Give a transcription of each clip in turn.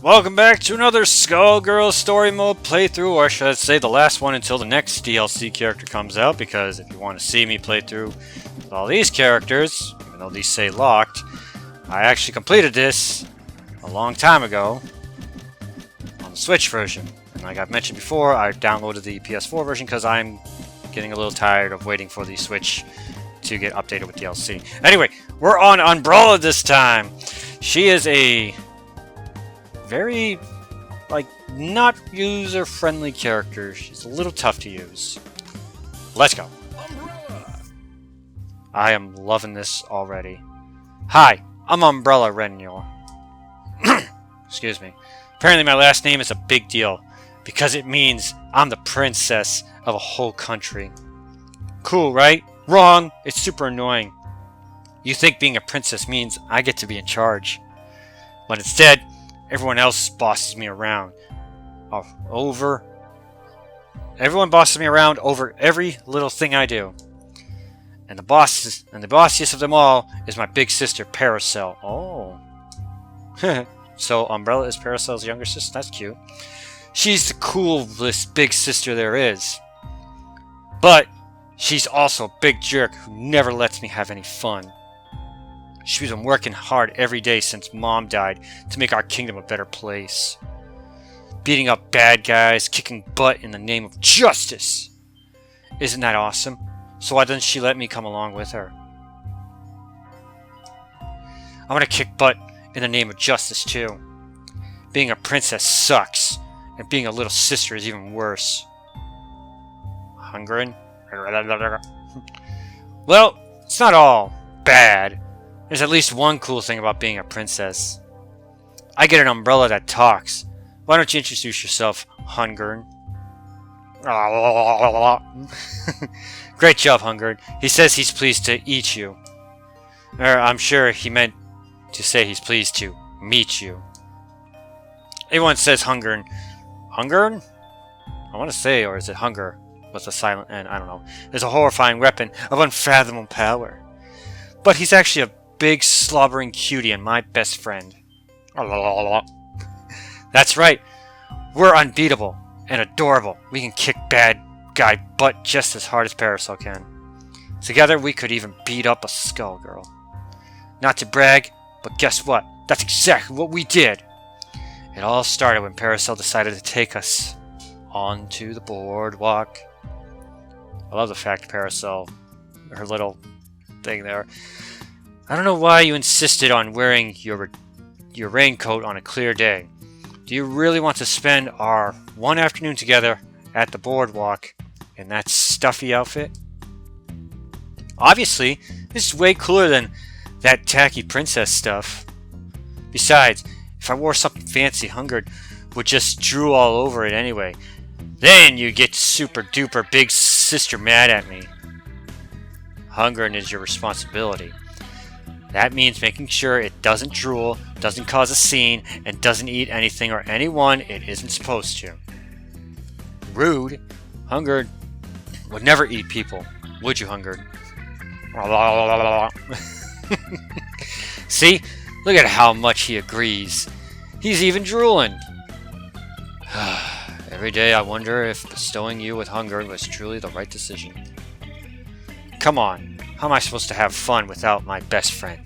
Welcome back to another Skullgirls story mode playthrough, or should I say the last one until the next DLC character comes out, because if you want to see me play through with all these characters, even though these say locked, I actually completed this a long time ago on the Switch version. And like I've mentioned before, I downloaded the PS4 version because I'm getting a little tired of waiting for the Switch to get updated with DLC. Anyway, we're on Umbrella this time. She is a very, not user-friendly character. She's a little tough to use. Let's go. Umbrella. I am loving this already. Hi, I'm Umbrella Renyor. Excuse me. Apparently my last name is a big deal, because it means I'm the princess of a whole country. Cool, right? Wrong! It's super annoying. You think being a princess means I get to be in charge. But instead, everyone else bosses me around. Everyone bosses me around over every little thing I do. And the bossiest of them all is my big sister, Parasol. Oh. So Umbrella is Parasol's younger sister? That's cute. She's the coolest big sister there is. But she's also a big jerk who never lets me have any fun. She's been working hard every day since Mom died to make our kingdom a better place. Beating up bad guys, kicking butt in the name of justice. Isn't that awesome? So why doesn't she let me come along with her? I'm gonna kick butt in the name of justice too. Being a princess sucks, and being a little sister is even worse. Hungering? Well, it's not all bad. There's at least one cool thing about being a princess. I get an umbrella that talks. Why don't you introduce yourself, Hungern? Great job, Hungern. He says he's pleased to eat you. I'm sure he meant to say he's pleased to meet you. Everyone says Hungern. Hungern? I want to say, or is it hunger? With a silent N, I don't know. Is a horrifying weapon of unfathomable power. But he's actually a big slobbering cutie and my best friend. That's right. We're unbeatable and adorable. We can kick bad guy butt just as hard as Parasol can. Together we could even beat up a Skullgirl. Not to brag, but guess what? That's exactly what we did. It all started when Parasol decided to take us onto the boardwalk. I love the fact Parasol, her little thing there. I don't know why you insisted on wearing your raincoat on a clear day. Do you really want to spend our one afternoon together at the boardwalk in that stuffy outfit? Obviously, this is way cooler than that tacky princess stuff. Besides, if I wore something fancy, Hungerd would just drool all over it anyway. Then you get super duper big sister mad at me. Hungering is your responsibility. That means making sure it doesn't drool, doesn't cause a scene, and doesn't eat anything or anyone it isn't supposed to. Rude. Hungerd would never eat people. Would you, Hungerd? See? Look at how much he agrees. He's even drooling. Every day I wonder if bestowing you with Hungerd was truly the right decision. Come on. How am I supposed to have fun without my best friend?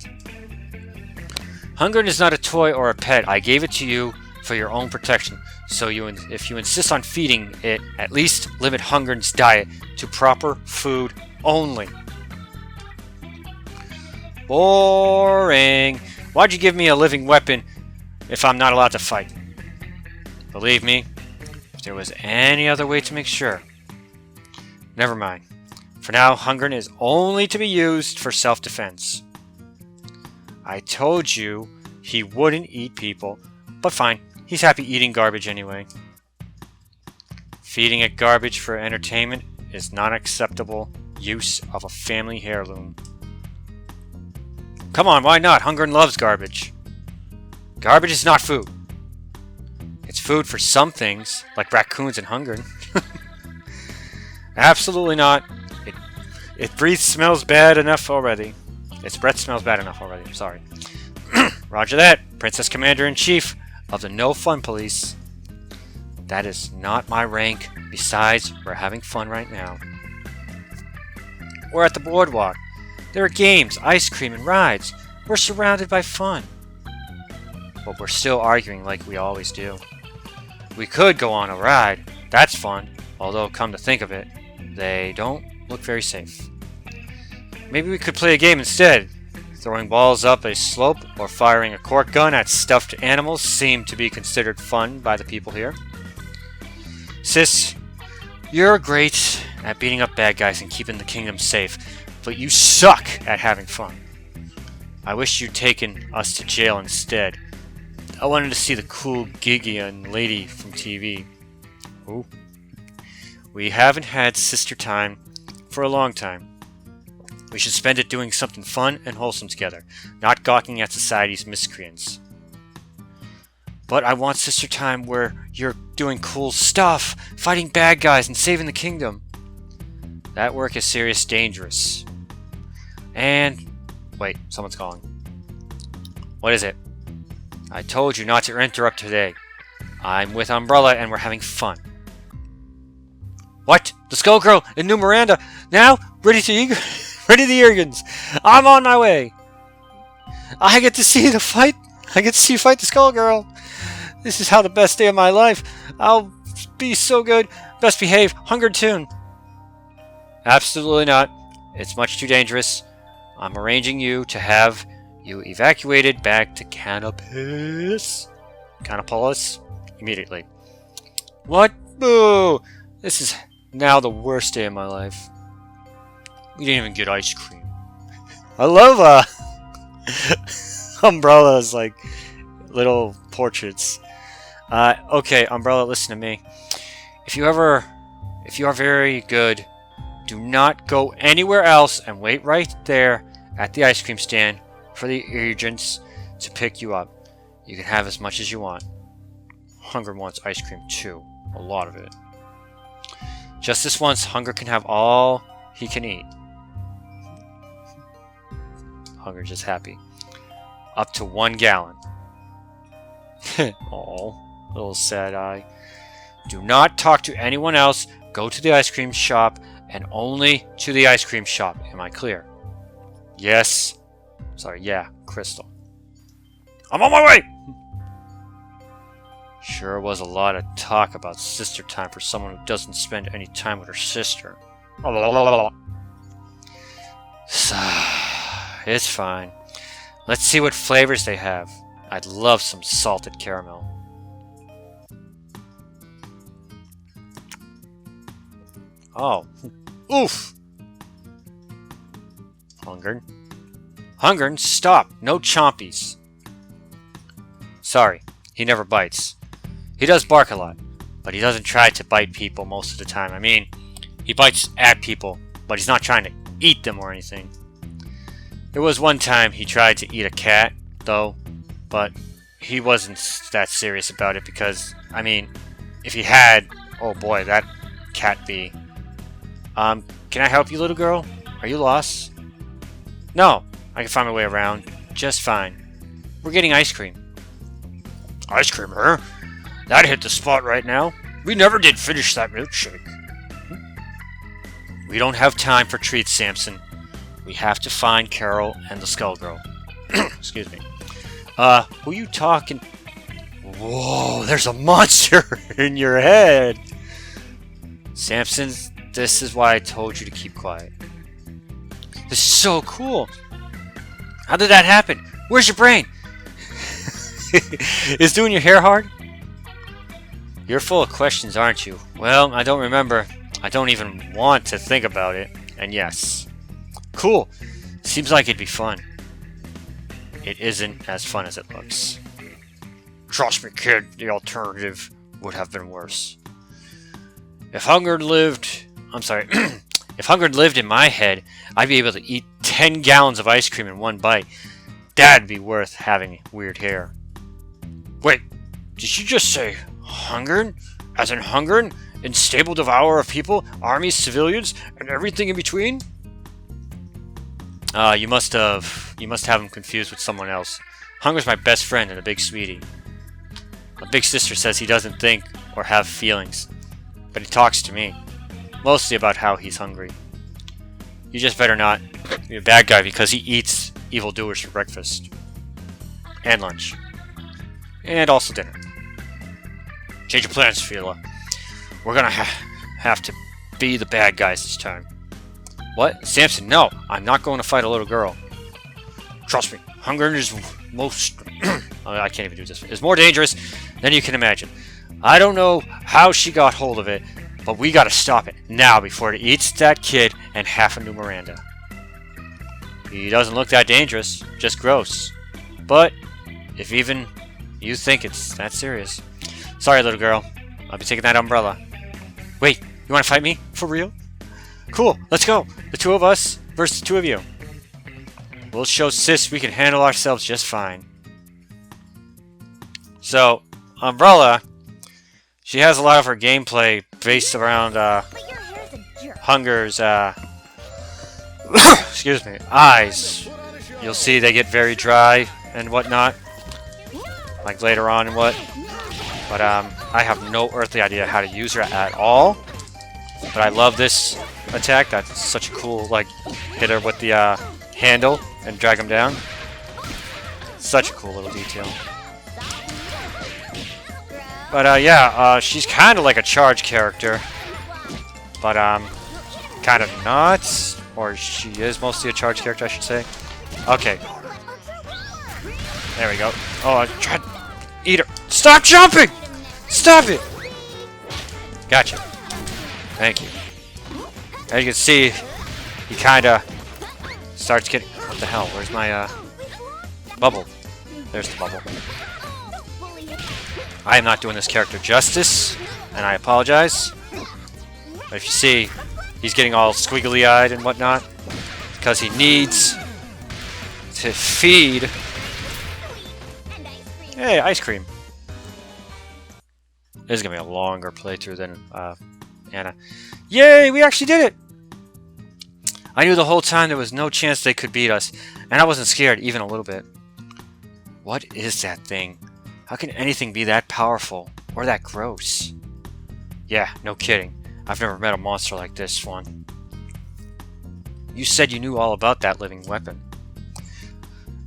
Hungern is not a toy or a pet. I gave it to you for your own protection. So if you insist on feeding it, at least limit Hungern's diet to proper food only. Boring. Why'd you give me a living weapon if I'm not allowed to fight? Believe me, if there was any other way to make sure. Never mind. For now, Hungern is only to be used for self-defense. I told you he wouldn't eat people, but fine, he's happy eating garbage anyway. Feeding it garbage for entertainment is not acceptable use of a family heirloom. Come on, why not? Hungern loves garbage. Garbage is not food. It's food for some things, like raccoons and Hungern. Absolutely not. Its breath smells bad enough already. Its breath smells bad enough already. Sorry. Roger that, Princess Commander-in-Chief. of the No Fun Police. That is not my rank. Besides, we're having fun right now. We're at the Boardwalk. There are games, ice cream, and rides. We're surrounded by fun. But we're still arguing like we always do. We could go on a ride. That's fun. Although, come to think of it, they don't look very safe. Maybe we could play a game instead. Throwing balls up a slope or firing a cork gun at stuffed animals seem to be considered fun by the people here. Sis, you're great at beating up bad guys and keeping the kingdom safe, but you suck at having fun. I wish you'd taken us to jail instead. I wanted to see the cool Gideon lady from TV. Ooh. We haven't had sister time for a long time. We should spend it doing something fun and wholesome together, not gawking at society's miscreants. But I want sister time where you're doing cool stuff, fighting bad guys and saving the kingdom. That work is serious dangerous. And... wait, someone's calling. What is it? I told you not to interrupt today. I'm with Umbrella and we're having fun. What? The Skullgirl and New Miranda? Now? Ready the Ergens. I'm on my way. I get to see the fight. I get to see you fight the Skullgirl. This is how the best day of my life. I'll be so good. Best behave. Hungered tune. Absolutely not. It's much too dangerous. I'm arranging you to have you evacuated back to Canopolis immediately. What? Boo! This is now the worst day of my life. We didn't even get ice cream. I love Umbrella's like little portraits. Okay, Umbrella, listen to me. If you are very good, do not go anywhere else and wait right there at the ice cream stand for the agents to pick you up. You can have as much as you want. Hunger wants ice cream too. A lot of it. Just this once, Hunger can have all he can eat. Hunger's just happy. Up to 1 gallon. Oh, little sad eye. Do not talk to anyone else. Go to the ice cream shop and only to the ice cream shop. Am I clear? Yes. Sorry, yeah, Crystal. I'm on my way! Sure was a lot of talk about sister time for someone who doesn't spend any time with her sister. It's fine. Let's see what flavors they have. I'd love some salted caramel. Oh. Oof! Hungered, stop! No chompies! Sorry, he never bites. He does bark a lot, but he doesn't try to bite people most of the time. I mean, he bites at people, but he's not trying to eat them or anything. There was one time he tried to eat a cat, though, but he wasn't that serious about it because, I mean, if he had, oh boy, that cat be. Can I help you, little girl? Are you lost? No, I can find my way around just fine. We're getting ice cream. Ice cream, huh? That hit the spot right now. We never did finish that milkshake. We don't have time for treats, Samson. We have to find Carol and the Skullgirl. Excuse me. Who you talking? Whoa, there's a monster in your head. Samson, this is why I told you to keep quiet. This is so cool. How did that happen? Where's your brain? Is doing your hair hard? You're full of questions, aren't you? Well, I don't remember. I don't even want to think about it. And yes. Cool. Seems like it'd be fun. It isn't as fun as it looks. Trust me, kid, the alternative would have been worse. If Hunger lived in my head, I'd be able to eat 10 gallons of ice cream in one bite. That'd be worth having weird hair. Wait, did you just say hungered? As in hungered? Unstable devourer of people, armies, civilians, and everything in between? You must have him confused with someone else. Hunger's my best friend and a big sweetie. My big sister says he doesn't think or have feelings, but he talks to me, mostly about how he's hungry. You just better not be a bad guy because he eats evildoers for breakfast. And lunch. And also dinner. Change your plans, Fila. We're gonna have to be the bad guys this time. What? Samson, no! I'm not going to fight a little girl. Trust me, hunger is most... I can't even do this. It's more dangerous than you can imagine. I don't know how she got hold of it, but we gotta stop it now before it eats that kid and half a new Miranda. He doesn't look that dangerous, just gross. But if even you think it's that serious. Sorry, little girl. I'll be taking that umbrella. Wait, you want to fight me? For real? Cool, let's go. The two of us versus the two of you. We'll show Sis we can handle ourselves just fine. So, Umbrella, she has a lot of her gameplay based around Hunger's excuse me, eyes. You'll see they get very dry and whatnot, like later on and what. But I have no earthly idea how to use her at all. But I love this attack. That's such a cool, like, hit her with the handle and drag him down. Such a cool little detail. But yeah, she's kind of like a charge character, but kind of not, or she is mostly a charge character, I should say. Okay. There we go. Oh, I tried to eat her. Stop jumping! Stop it! Gotcha. Thank you. As you can see, he kind of starts getting... What the hell? Where's my bubble? There's the bubble. I am not doing this character justice, and I apologize. But if you see, he's getting all squiggly-eyed and whatnot, because he needs to feed... Hey, ice cream. This is going to be a longer playthrough than Anna. Yay, we actually did it! I knew the whole time there was no chance they could beat us, and I wasn't scared even a little bit. What is that thing? How can anything be that powerful or that gross? Yeah, no kidding. I've never met a monster like this one. You said you knew all about that living weapon.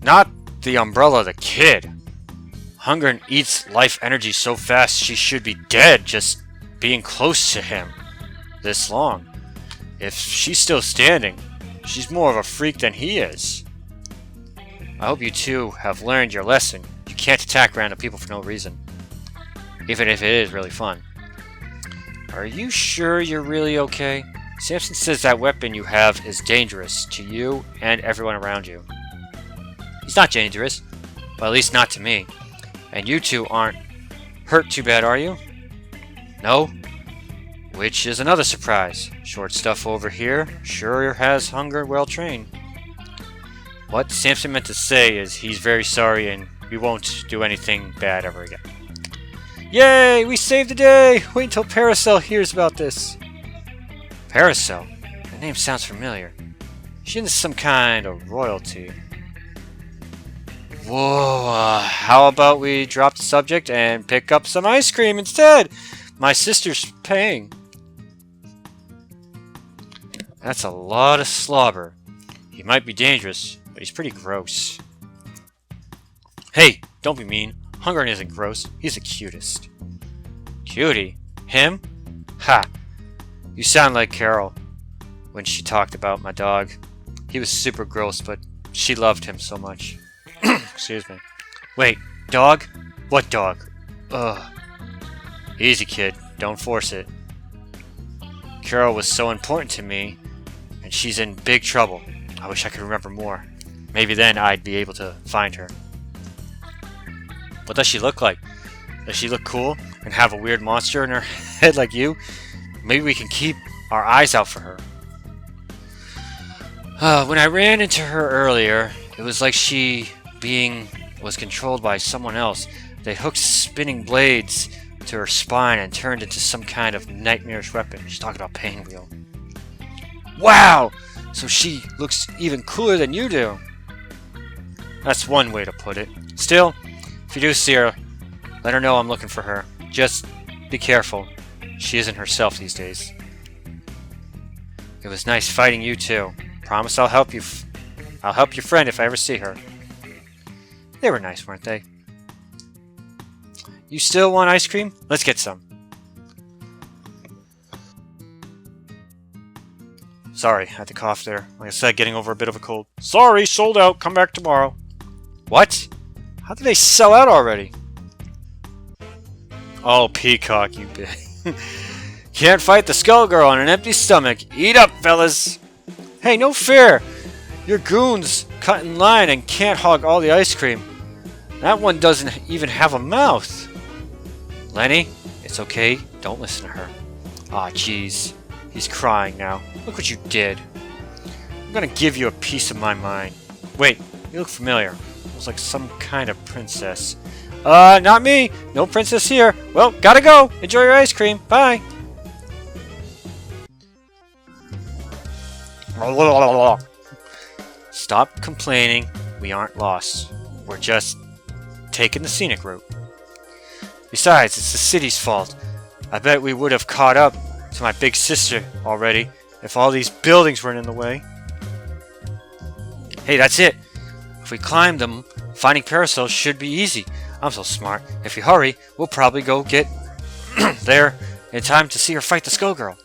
Not the umbrella, the kid. Hunger eats life energy so fast she should be dead just being close to him this long. If she's still standing, she's more of a freak than he is. I hope you two have learned your lesson. You can't attack random people for no reason. Even if it is really fun. Are you sure you're really okay? Samson says that weapon you have is dangerous to you and everyone around you. He's not dangerous. Well, at least not to me. And you two aren't hurt too bad, are you? No? Which is another surprise. Short stuff over here sure has Hunger well trained. What Samson meant to say is he's very sorry and we won't do anything bad ever again. Yay! We saved the day! Wait until Paracel hears about this. Paracel? That name sounds familiar. She's some kind of royalty. Whoa, how about we drop the subject and pick up some ice cream instead? My sister's paying. That's a lot of slobber. He might be dangerous, but he's pretty gross. Hey, don't be mean. Hunger isn't gross. He's the cutest. Cutie? Him? Ha! You sound like Carol when she talked about my dog. He was super gross, but she loved him so much. Excuse me. Wait, dog? What dog? Ugh. Easy, kid. Don't force it. Carol was so important to me, and she's in big trouble. I wish I could remember more. Maybe then I'd be able to find her. What does she look like? Does she look cool and have a weird monster in her head like you? Maybe we can keep our eyes out for her. When I ran into her earlier, it was like she was controlled by someone else. They hooked spinning blades to her spine and turned into some kind of nightmarish weapon. She's talking about pain wheel. Wow! So she looks even cooler than you do. That's one way to put it. Still, if you do see her, Let her know I'm looking for her. Just be careful. She isn't herself these days. It was nice fighting you too. Promise I'll help you. I'll help your friend if I ever see her. They were nice, weren't they? You still want ice cream? Let's get some. Sorry, I had to cough there. Like I said, getting over a bit of a cold. Sorry, sold out. Come back tomorrow. What? How did they sell out already? Oh, Peacock, you bitch. Can't fight the Skullgirl on an empty stomach. Eat up, fellas. Hey, no fair. Your goons cut in line and can't hog all the ice cream. That one doesn't even have a mouth. Lenny, it's okay. Don't listen to her. Aw, jeez. He's crying now. Look what you did. I'm gonna give you a piece of my mind. Wait, you look familiar. Looks like some kind of princess. Not me. No princess here. Well, gotta go. Enjoy your ice cream. Bye. Stop complaining. We aren't lost. We're just taking the scenic route. Besides, it's the city's fault. I bet we would have caught up to my big sister already if all these buildings weren't in the way. Hey, that's it. If we climb them, finding parasols should be easy. I'm so smart. If we hurry, we'll probably go get there in time to see her fight the Skullgirl.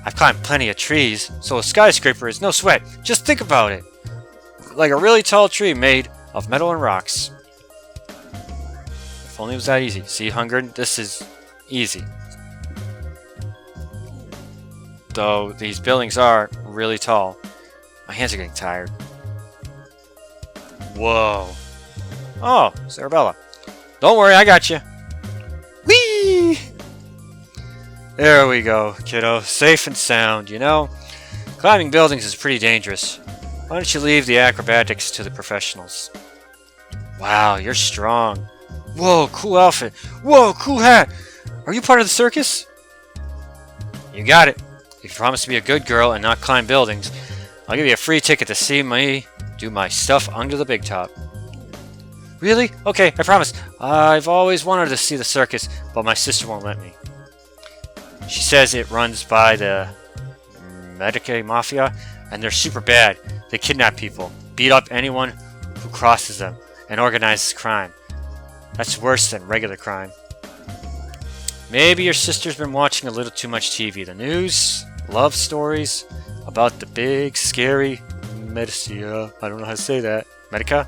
I've climbed plenty of trees, so a skyscraper is no sweat. Just think about it. Like a really tall tree made of metal and rocks. If only it was that easy. See, Hunger? This is easy. Though these buildings are really tall. My hands are getting tired. Whoa. Oh, Cerebella. Don't worry, I got you. Whee! There we go, kiddo. Safe and sound, you know? Climbing buildings is pretty dangerous. Why don't you leave the acrobatics to the professionals? Wow, you're strong. Whoa, cool outfit. Whoa, cool hat. Are you part of the circus? You got it. If you promise to be a good girl and not climb buildings, I'll give you a free ticket to see me do my stuff under the big top. Really? Okay, I promise. I've always wanted to see the circus, but my sister won't let me. She says it runs by the Medicaid Mafia, and they're super bad. They kidnap people, beat up anyone who crosses them, and organizes crime. That's worse than regular crime. Maybe your sister's been watching a little too much TV. The news, love stories about the big, scary Medica. I don't know how to say that. Medica?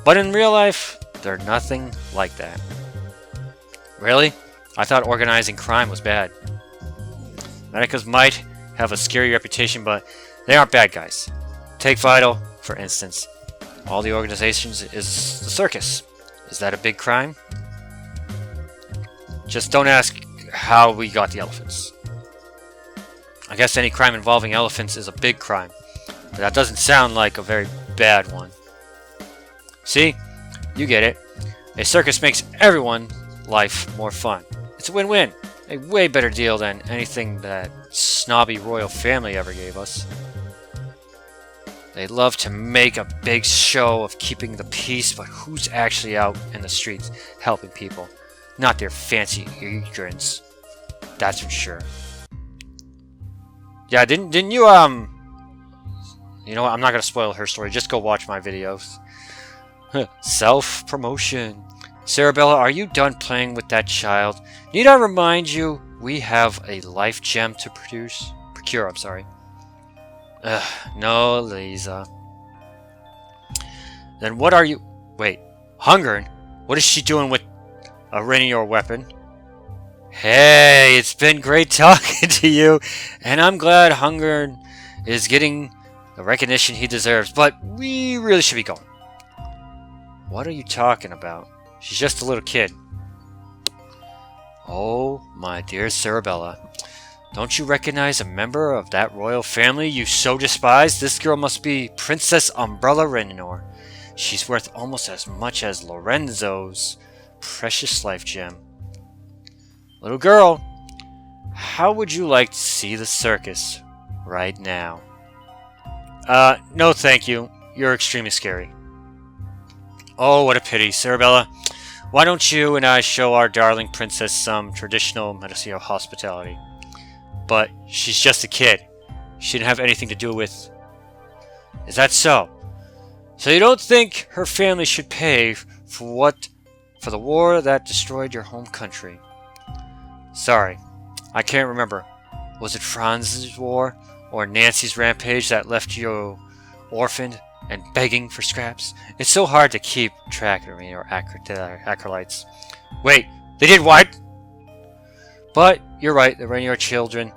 But in real life, they're nothing like that. Really? I thought organizing crime was bad. Medicas might have a scary reputation, but they aren't bad guys. Take Vital, for instance. All the organizations is the circus. Is that a big crime? Just don't ask how we got the elephants. I guess any crime involving elephants is a big crime, but that doesn't sound like a very bad one. See? You get it. A circus makes everyone's life more fun. It's a win-win. A way better deal than anything that snobby royal family ever gave us. They love to make a big show of keeping the peace, but who's actually out in the streets helping people? Not their fancy ignorance. That's for sure. Yeah, didn't you, you know what, I'm not gonna spoil her story, just go watch my videos. Self-promotion. Cerebella, are you done playing with that child? Need I remind you, we have a life gem to procure, I'm sorry. No, Lisa. Then what are you... Wait, Hunger? What is she doing with a rainier weapon? Hey, it's been great talking to you, and I'm glad Hunger is getting the recognition he deserves, but we really should be going. What are you talking about? She's just a little kid. Oh, my dear Cerebella. Don't you recognize a member of that royal family you so despise? This girl must be Princess Umbrella Story. She's worth almost as much as Lorenzo's precious life gem. Little girl, how would you like to see the circus right now? No thank you. You're extremely scary. Oh, what a pity. Cerebella, Why don't you and I show our darling princess some traditional Medicio hospitality? But she's just a kid. She didn't have anything to do with... Is that so? So you don't think her family should pay for the war that destroyed your home country? Sorry, I can't remember. Was it Franz's war or Nancy's rampage that left you orphaned and begging for scraps? It's so hard to keep track of your acolytes. Wait, they did what? But you're right, the Rainier children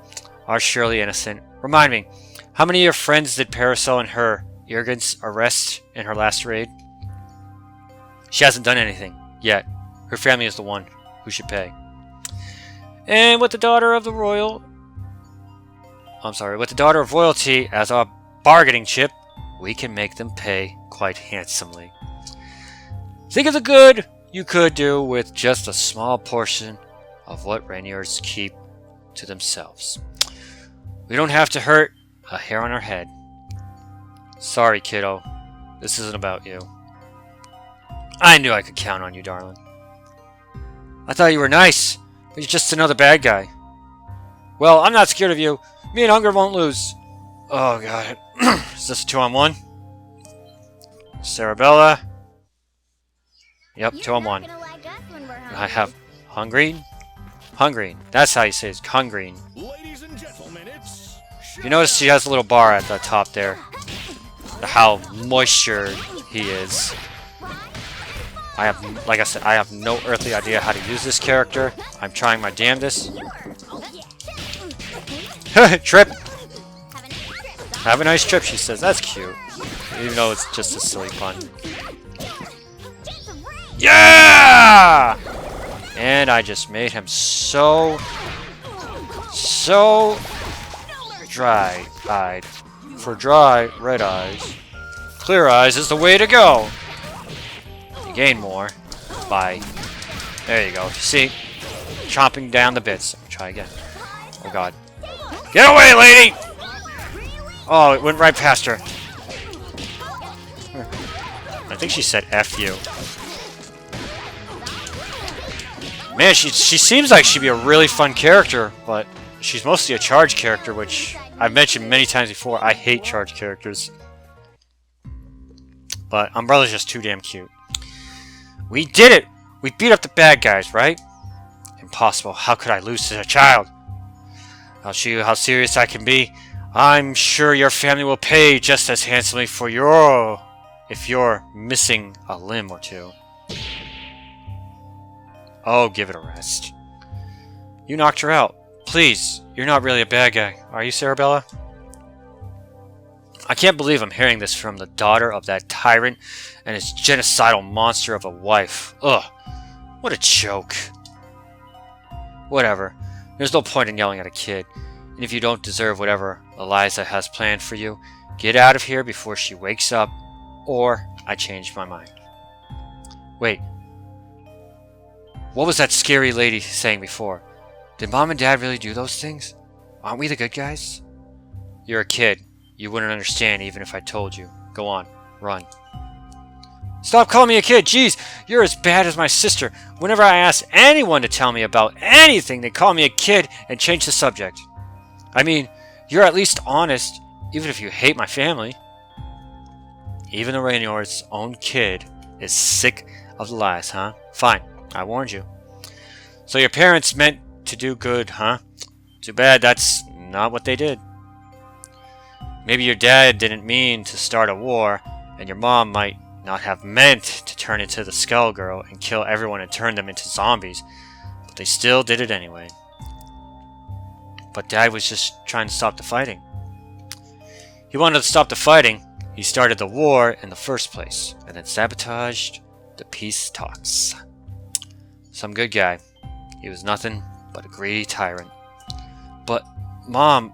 are surely innocent. Remind me, how many of your friends did Parasol and her Irgans arrest in her last raid? She hasn't done anything yet. Her family is the one who should pay. And with the daughter of royalty as our bargaining chip, we can make them pay quite handsomely. Think of the good you could do with just a small portion of what Rainiers keep to themselves. We don't have to hurt a hair on our head. Sorry, kiddo. This isn't about you. I knew I could count on you, darling. I thought you were nice, but you're just another bad guy. Well, I'm not scared of you. Me and Hunger won't lose. Oh, God. Is this a 2-on-1? Cerebella. Yep, 2-on-1. I have Hungry. Hungry. That's how you say it. Hungry. You notice she has a little bar at the top there. How moisture he is. Like I said, I have no earthly idea how to use this character. I'm trying my damnedest. Trip! Have a nice trip, she says. That's cute. Even though it's just a silly pun. Yeah! And I just made him so dry-eyed. For dry, red eyes. Clear eyes is the way to go. You gain more by... There you go. See? Chomping down the bits. Try again. Oh, God. Get away, lady! Oh, it went right past her. I think she said F you. Man, she seems like she'd be a really fun character, but she's mostly a charge character, which I've mentioned many times before. I hate charge characters. But Umbrella's just too damn cute. We did it! We beat up the bad guys, right? Impossible. How could I lose to a child? I'll show you how serious I can be. I'm sure your family will pay just as handsomely for if you're missing a limb or two. Oh, give it a rest. You knocked her out. Please, you're not really a bad guy, are you, Cerebella? I can't believe I'm hearing this from the daughter of that tyrant and his genocidal monster of a wife. Ugh, what a joke. Whatever, there's no point in yelling at a kid. And if you don't deserve whatever Eliza has planned for you, get out of here before she wakes up, or I change my mind. Wait. What was that scary lady saying before? Did Mom and Dad really do those things? Aren't we the good guys? You're a kid. You wouldn't understand even if I told you. Go on. Run. Stop calling me a kid. Jeez, you're as bad as my sister. Whenever I ask anyone to tell me about anything, they call me a kid and change the subject. I mean, you're at least honest, even if you hate my family. Even the Rainior's own kid is sick of the lies, huh? Fine. I warned you. So your parents meant to do good, huh? Too bad that's not what they did. Maybe your dad didn't mean to start a war, and your mom might not have meant to turn into the Skullgirl and kill everyone and turn them into zombies, but they still did it anyway. But Dad was just trying to stop the fighting. He wanted to stop the fighting. He started the war in the first place, and then sabotaged the peace talks. Some good guy. He was nothing but a greedy tyrant. But Mom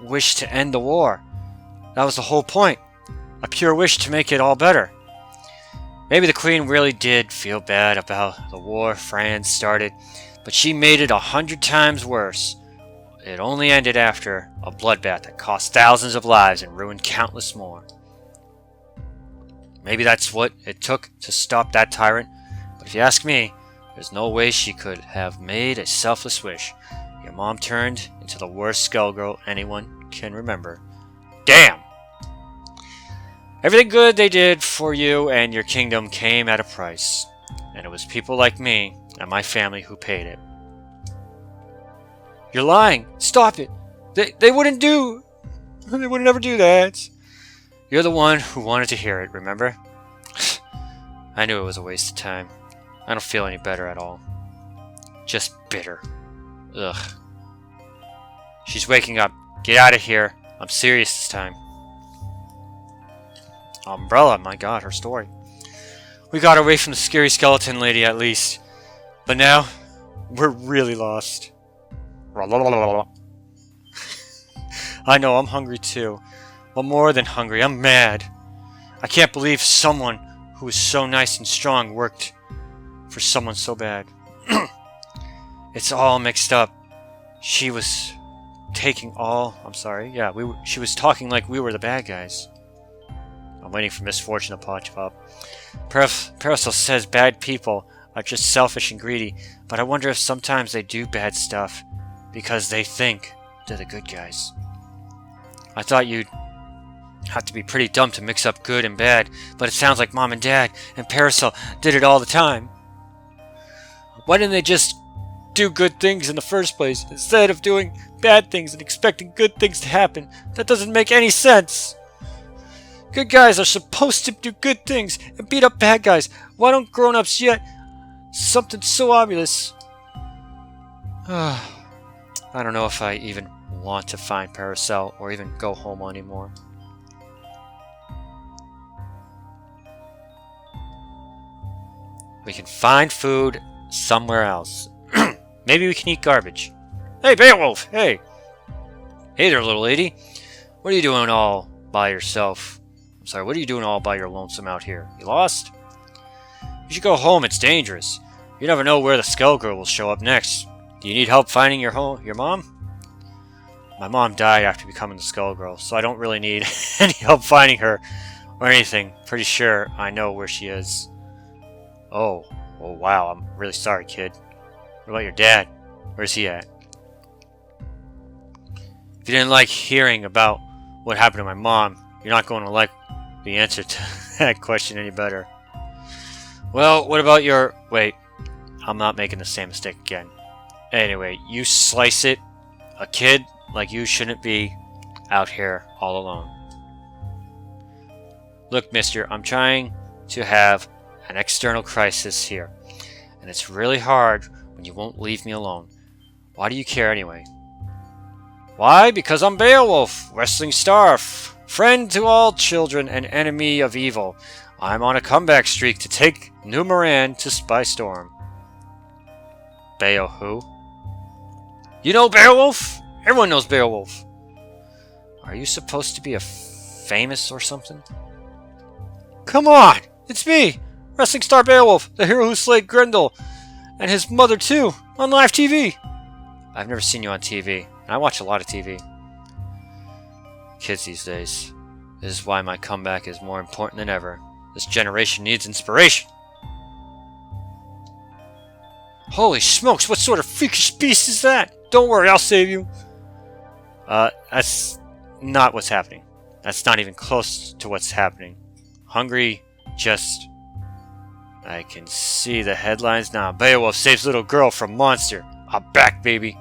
wished to end the war. That was the whole point. A pure wish to make it all better. Maybe the Queen really did feel bad about the war Franz started, but she made it 100 times worse. It only ended after a bloodbath that cost thousands of lives and ruined countless more. Maybe that's what it took to stop that tyrant, But if you ask me, there's no way she could have made a selfless wish. Your mom turned into the worst Skullgirl anyone can remember. Damn! Everything good they did for you and your kingdom came at a price. And it was people like me and my family who paid it. You're lying! Stop it! They wouldn't do... They would never do that. You're the one who wanted to hear it, remember? I knew it was a waste of time. I don't feel any better at all. Just bitter. Ugh. She's waking up. Get out of here. I'm serious this time. Umbrella, my god, her story. We got away from the scary skeleton lady at least. But now, we're really lost. I know, I'm hungry too. But more than hungry, I'm mad. I can't believe someone who was so nice and strong worked for someone so bad. It's all mixed up. She was taking all... I'm sorry. Yeah, she was talking like we were the bad guys. I'm waiting for misfortune to pop up. Parasol says bad people are just selfish and greedy, but I wonder if sometimes they do bad stuff because they think they're the good guys. I thought you'd have to be pretty dumb to mix up good and bad, but it sounds like Mom and Dad and Parasol did it all the time. Why didn't they just do good things in the first place instead of doing bad things and expecting good things to happen? That doesn't make any sense. Good guys are supposed to do good things and beat up bad guys. Why don't grown-ups yet? Something so obvious. I don't know if I even want to find Parasol or even go home anymore. We can find food somewhere else. Maybe we can eat garbage. Hey, Beowulf! Hey! Hey there, little lady. What are you doing all by yourself? I'm sorry, what are you doing all by your lonesome out here? You lost? You should go home, it's dangerous. You never know where the Skullgirl will show up next. Do you need help finding your mom? My mom died after becoming the Skullgirl, so I don't really need any help finding her or anything. Pretty sure I know where she is. Oh wow, I'm really sorry, kid. What about your dad? Where's he at? If you didn't like hearing about what happened to my mom, you're not going to like the answer to that question any better. Well, what about your... Wait, I'm not making the same mistake again. Anyway, you slice it. A kid like you shouldn't be out here all alone. Look, mister, I'm trying to have an external crisis here, and it's really hard when you won't leave me alone. Why do you care anyway? Why? Because I'm Beowulf, wrestling star, friend to all children and enemy of evil. I'm on a comeback streak to take New Moran by storm. Beo who? You know Beowulf? Everyone knows Beowulf. Are you supposed to be a famous or something? Come on! It's me! Wrestling star Beowulf, the hero who slayed Grendel, and his mother too, on live TV. I've never seen you on TV, and I watch a lot of TV. Kids these days. This is why my comeback is more important than ever. This generation needs inspiration. Holy smokes, what sort of freakish beast is that? Don't worry, I'll save you. That's not what's happening. That's not even close to what's happening. Hungry, just... I can see the headlines now. Beowulf saves little girl from monster. I'm back, baby.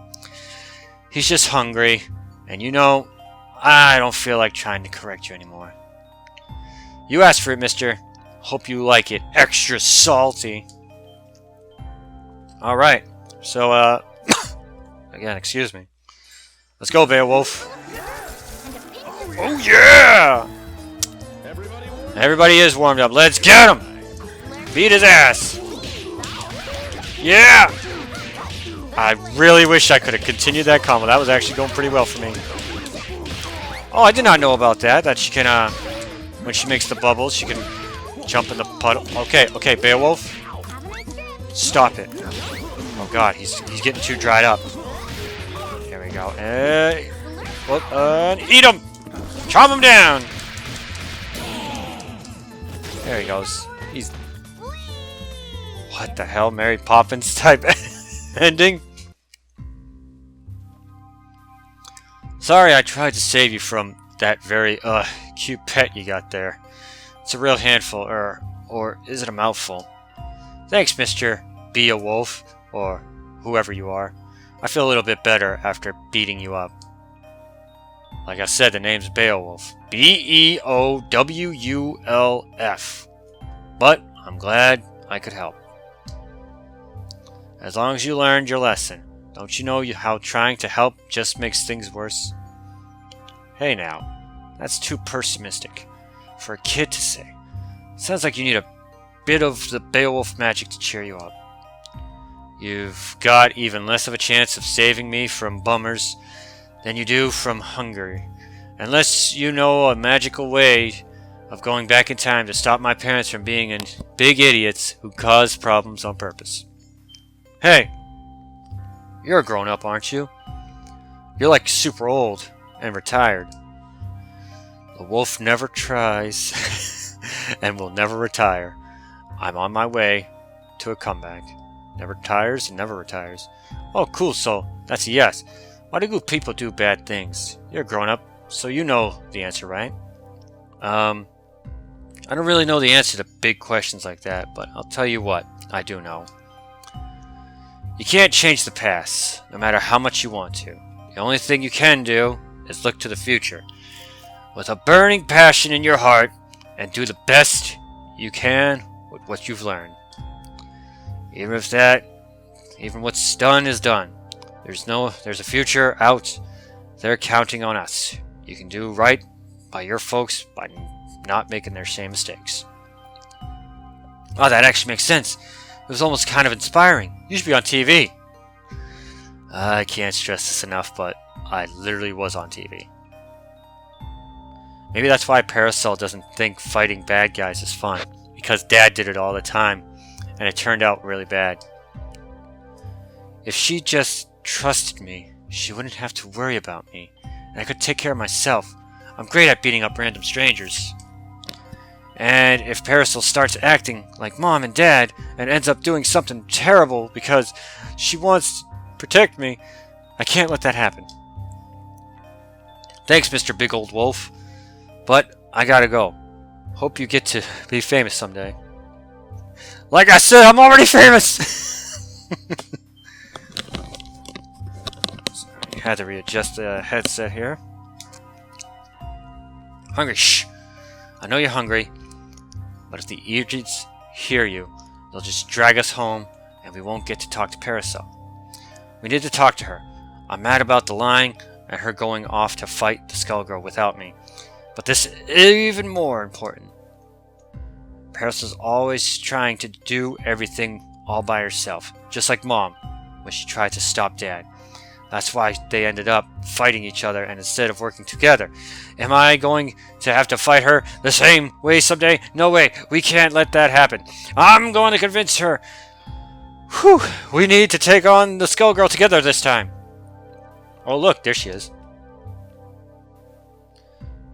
He's just hungry. And you know, I don't feel like trying to correct you anymore. You asked for it, mister. Hope you like it. Extra salty. Alright. So, again, excuse me. Let's go, Beowulf. Oh, yeah! Everybody is warmed up. Let's get him! Beat his ass! Yeah! I really wish I could have continued that combo. That was actually going pretty well for me. Oh, I did not know about that. That she can, when she makes the bubbles, she can jump in the puddle. Okay, Beowulf. Stop it. Oh god, he's getting too dried up. There we go. Eat him! Chop him down! There he goes. He's... What the hell, Mary Poppins type ending? Sorry I tried to save you from that very, cute pet you got there. It's a real handful, or is it a mouthful? Thanks, Mr. Beowulf, or whoever you are. I feel a little bit better after beating you up. Like I said, the name's Beowulf. B-E-O-W-U-L-F. But I'm glad I could help. As long as you learned your lesson. Don't you know how trying to help just makes things worse? Hey now, that's too pessimistic for a kid to say. Sounds like you need a bit of the Beowulf magic to cheer you up. You've got even less of a chance of saving me from bummers than you do from hunger, unless you know a magical way of going back in time to stop my parents from being big idiots who cause problems on purpose. Hey, you're a grown-up, aren't you? You're like super old and retired. The wolf never tries and will never retire. I'm on my way to a comeback. Never tires and never retires. Oh, cool, so that's a yes. Why do good people do bad things? You're a grown-up, so you know the answer, right? I don't really know the answer to big questions like that, but I'll tell you what I do know. You can't change the past, no matter how much you want to. The only thing you can do is look to the future with a burning passion in your heart and do the best you can with what you've learned. Even what's done is done. There's a future out there counting on us. You can do right by your folks by not making their same mistakes. Oh, that actually makes sense. It was almost kind of inspiring. You should be on TV. I can't stress this enough, but I literally was on TV. Maybe that's why Parasol doesn't think fighting bad guys is fun. Because Dad did it all the time, and it turned out really bad. If she just trusted me, she wouldn't have to worry about me, and I could take care of myself. I'm great at beating up random strangers. And if Parasol starts acting like Mom and Dad and ends up doing something terrible because she wants to protect me, I can't let that happen. Thanks, Mr. Big Old Wolf, but I gotta go. Hope you get to be famous someday. Like I said, I'm already famous! Sorry, had to readjust the headset here. Hungry, shh! I know you're hungry, but if the Aegis hear you, they'll just drag us home and we won't get to talk to Parasol. We need to talk to her. I'm mad about the lying and her going off to fight the Skullgirl without me. But this is even more important. Parasol's always trying to do everything all by herself, just like Mom when she tried to stop Dad. That's why they ended up fighting each other and instead of working together. Am I going to have to fight her the same way someday? No way. We can't let that happen. I'm going to convince her. Whew. We need to take on the Skullgirl together this time. Oh, look. There she is.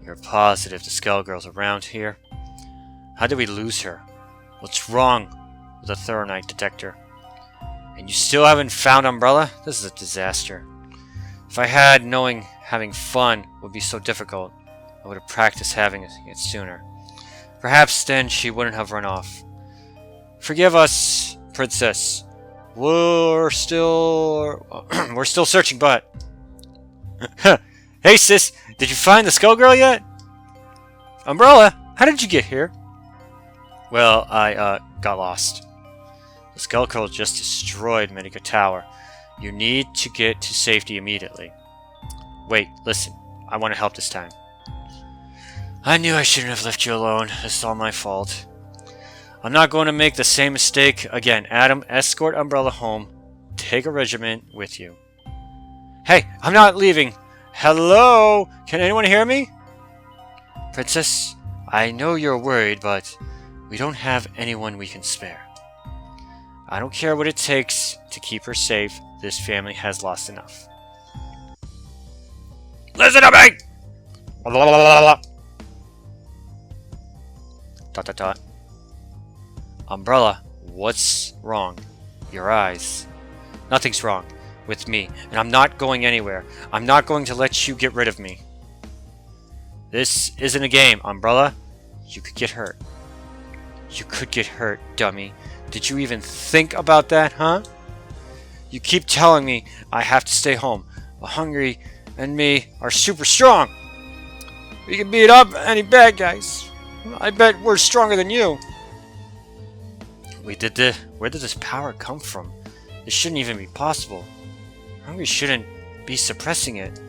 You're positive the Skullgirl's around here? How did we lose her? What's wrong with the Thoronite detector? And you still haven't found Umbrella? This is a disaster. If I had knowing having fun would be so difficult, I would have practiced having it sooner. Perhaps then she wouldn't have run off. Forgive us, Princess. We're still searching, but... Hey, sis, did you find the Skullgirl yet? Umbrella, how did you get here? Well, I got lost. The Skullgirl just destroyed Minica Tower. You need to get to safety immediately. Wait, listen. I want to help this time. I knew I shouldn't have left you alone. This is all my fault. I'm not going to make the same mistake again. Adam, escort Umbrella home. Take a regiment with you. Hey, I'm not leaving. Hello? Can anyone hear me? Princess, I know you're worried, but we don't have anyone we can spare. I don't care what it takes to keep her safe. This family has lost enough. Listen to me! Dot dot dot. Umbrella, What's wrong? Your eyes. Nothing's wrong with me, and I'm not going anywhere. I'm not going to let you get rid of me. This isn't a game, Umbrella. You could get hurt. You could get hurt, dummy. Did you even think about that, huh? You keep telling me I have to stay home. But Hungry and me are super strong. We can beat up any bad guys. I bet we're stronger than you. Where did this power come from? It shouldn't even be possible. Hungry shouldn't be suppressing it.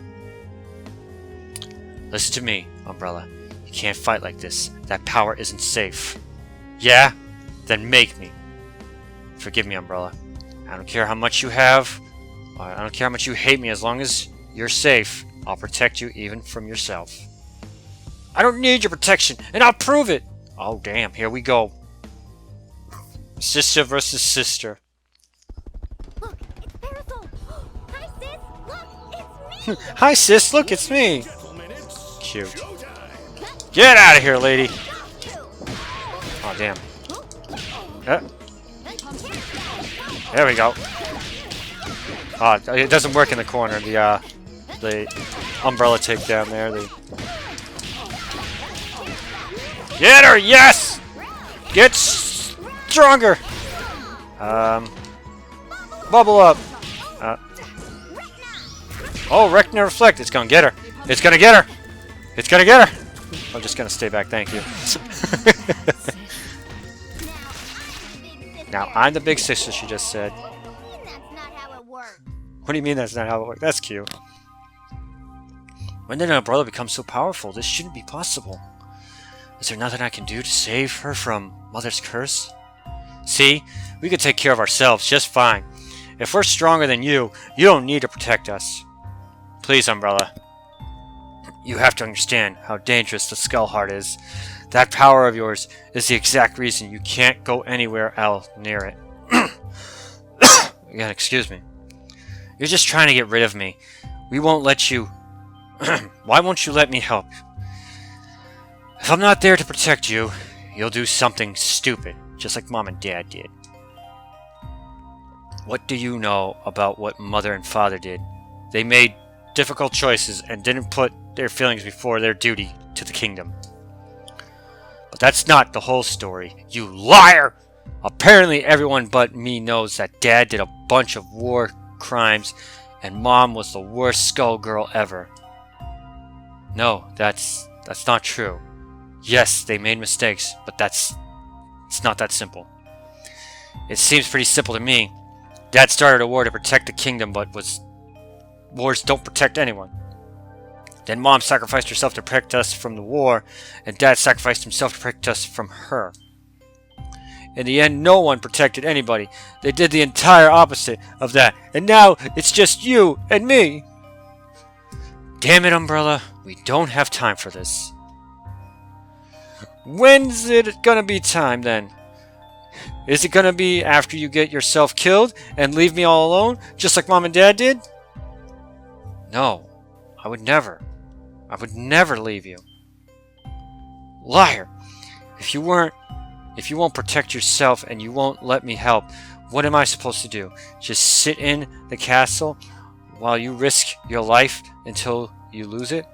Listen to me, Umbrella. You can't fight like this. That power isn't safe. Yeah? Then make me. Forgive me, Umbrella. I don't care how much you have. I don't care how much you hate me. As long as you're safe, I'll protect you even from yourself. I don't need your protection, and I'll prove it! Oh, damn. Here we go. Sister versus sister. Look, it's Parasol. Hi, sis. Look, it's me. Hi, sis. Look, it's me. Cute. Get out of here, lady. Oh, damn. There we go. Oh, it doesn't work in the corner. The umbrella takedown there. Get her! Yes! Get stronger! Bubble up! Oh, Reckner Reflect! It's gonna get her! It's gonna get her! It's gonna get her! I'm just gonna stay back, thank you. Now, I'm the big sister, she just said. What do you mean that's not how it works? That's cute. When did an umbrella become so powerful? This shouldn't be possible. Is there nothing I can do to save her from Mother's curse? See? We could take care of ourselves just fine. If we're stronger than you, you don't need to protect us. Please, Umbrella. You have to understand how dangerous the Skull Heart is. That power of yours is the exact reason you can't go anywhere else near it. Again, excuse me. You're just trying to get rid of me. We won't let you... Why won't you let me help? If I'm not there to protect you, you'll do something stupid, just like Mom and Dad did. What do you know about what Mother and Father did? They made difficult choices and didn't put their feelings before their duty to the kingdom. But that's not the whole story, you liar! Apparently everyone but me knows that Dad did a bunch of war crimes and Mom was the worst skull girl ever. No, that's not true. Yes, they made mistakes, but it's not that simple. It seems pretty simple to me. Dad started a war to protect the kingdom, but wars don't protect anyone. Then Mom sacrificed herself to protect us from the war, and Dad sacrificed himself to protect us from her. In the end, no one protected anybody. They did the entire opposite of that, and now it's just you and me. Damn it, Umbrella. We don't have time for this. When's it gonna be time, then? Is it gonna be after you get yourself killed and leave me all alone, just like Mom and Dad did? No, I would never. I would never leave you. Liar! If you won't protect yourself and you won't let me help, what am I supposed to do? Just sit in the castle while you risk your life until you lose it?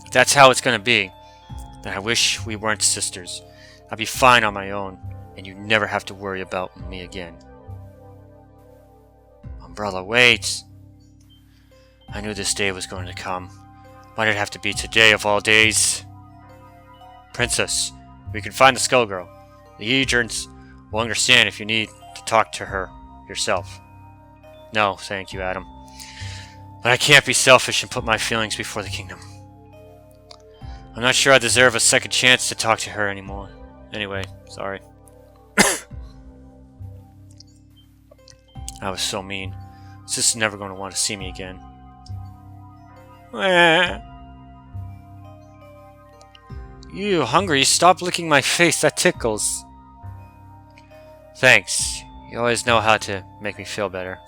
If that's how it's gonna be, then I wish we weren't sisters. I'd be fine on my own, and you'd never have to worry about me again. Umbrella, wait! I knew this day was going to come. Why did it have to be today of all days? Princess, we can find the Skullgirl. The agents will understand if you need to talk to her yourself. No, thank you, Adam. But I can't be selfish and put my feelings before the kingdom. I'm not sure I deserve a second chance to talk to her anymore. Anyway, sorry. I was so mean. Sister's never going to want to see me again. You hungry? Stop licking my face. That tickles. Thanks. You always know how to make me feel better.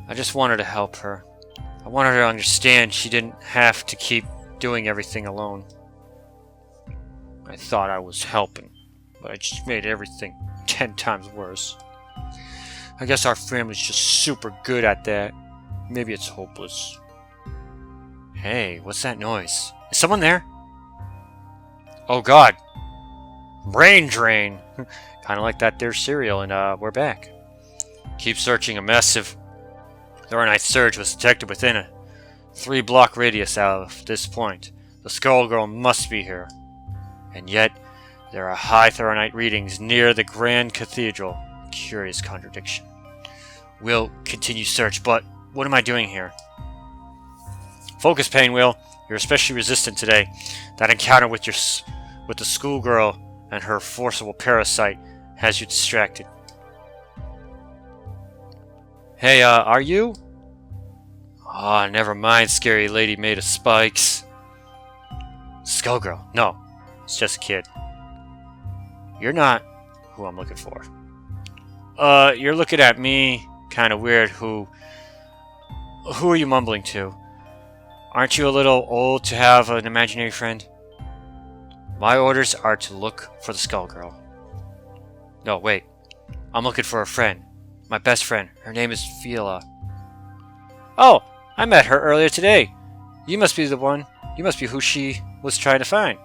I just wanted to help her. I wanted her to understand she didn't have to keep doing everything alone. I thought I was helping, but I just made everything 10 times worse. I guess our family's just super good at that. Maybe it's hopeless. Hey, what's that noise? Is someone there? Oh god. Brain drain. Kind of like that there cereal, and we're back. Keep searching. A massive Thoronite surge was detected within a 3-block radius out of this point. The Skullgirl must be here. And yet, there are high Thoronite readings near the Grand Cathedral. Curious contradiction. We'll continue search, but what am I doing here? Focus, Painwheel. You're especially resistant today. That encounter with the schoolgirl and her forcible parasite has you distracted. Hey, are you? Ah, never mind, scary lady made of spikes. Skullgirl. No, it's just a kid. You're not who I'm looking for. You're looking at me kind of weird. Who are you mumbling to? Aren't you a little old to have an imaginary friend? My orders are to look for the Skullgirl. No, wait. I'm looking for a friend. My best friend. Her name is Fiala. Oh, I met her earlier today. You must be the one. You must be who she was trying to find.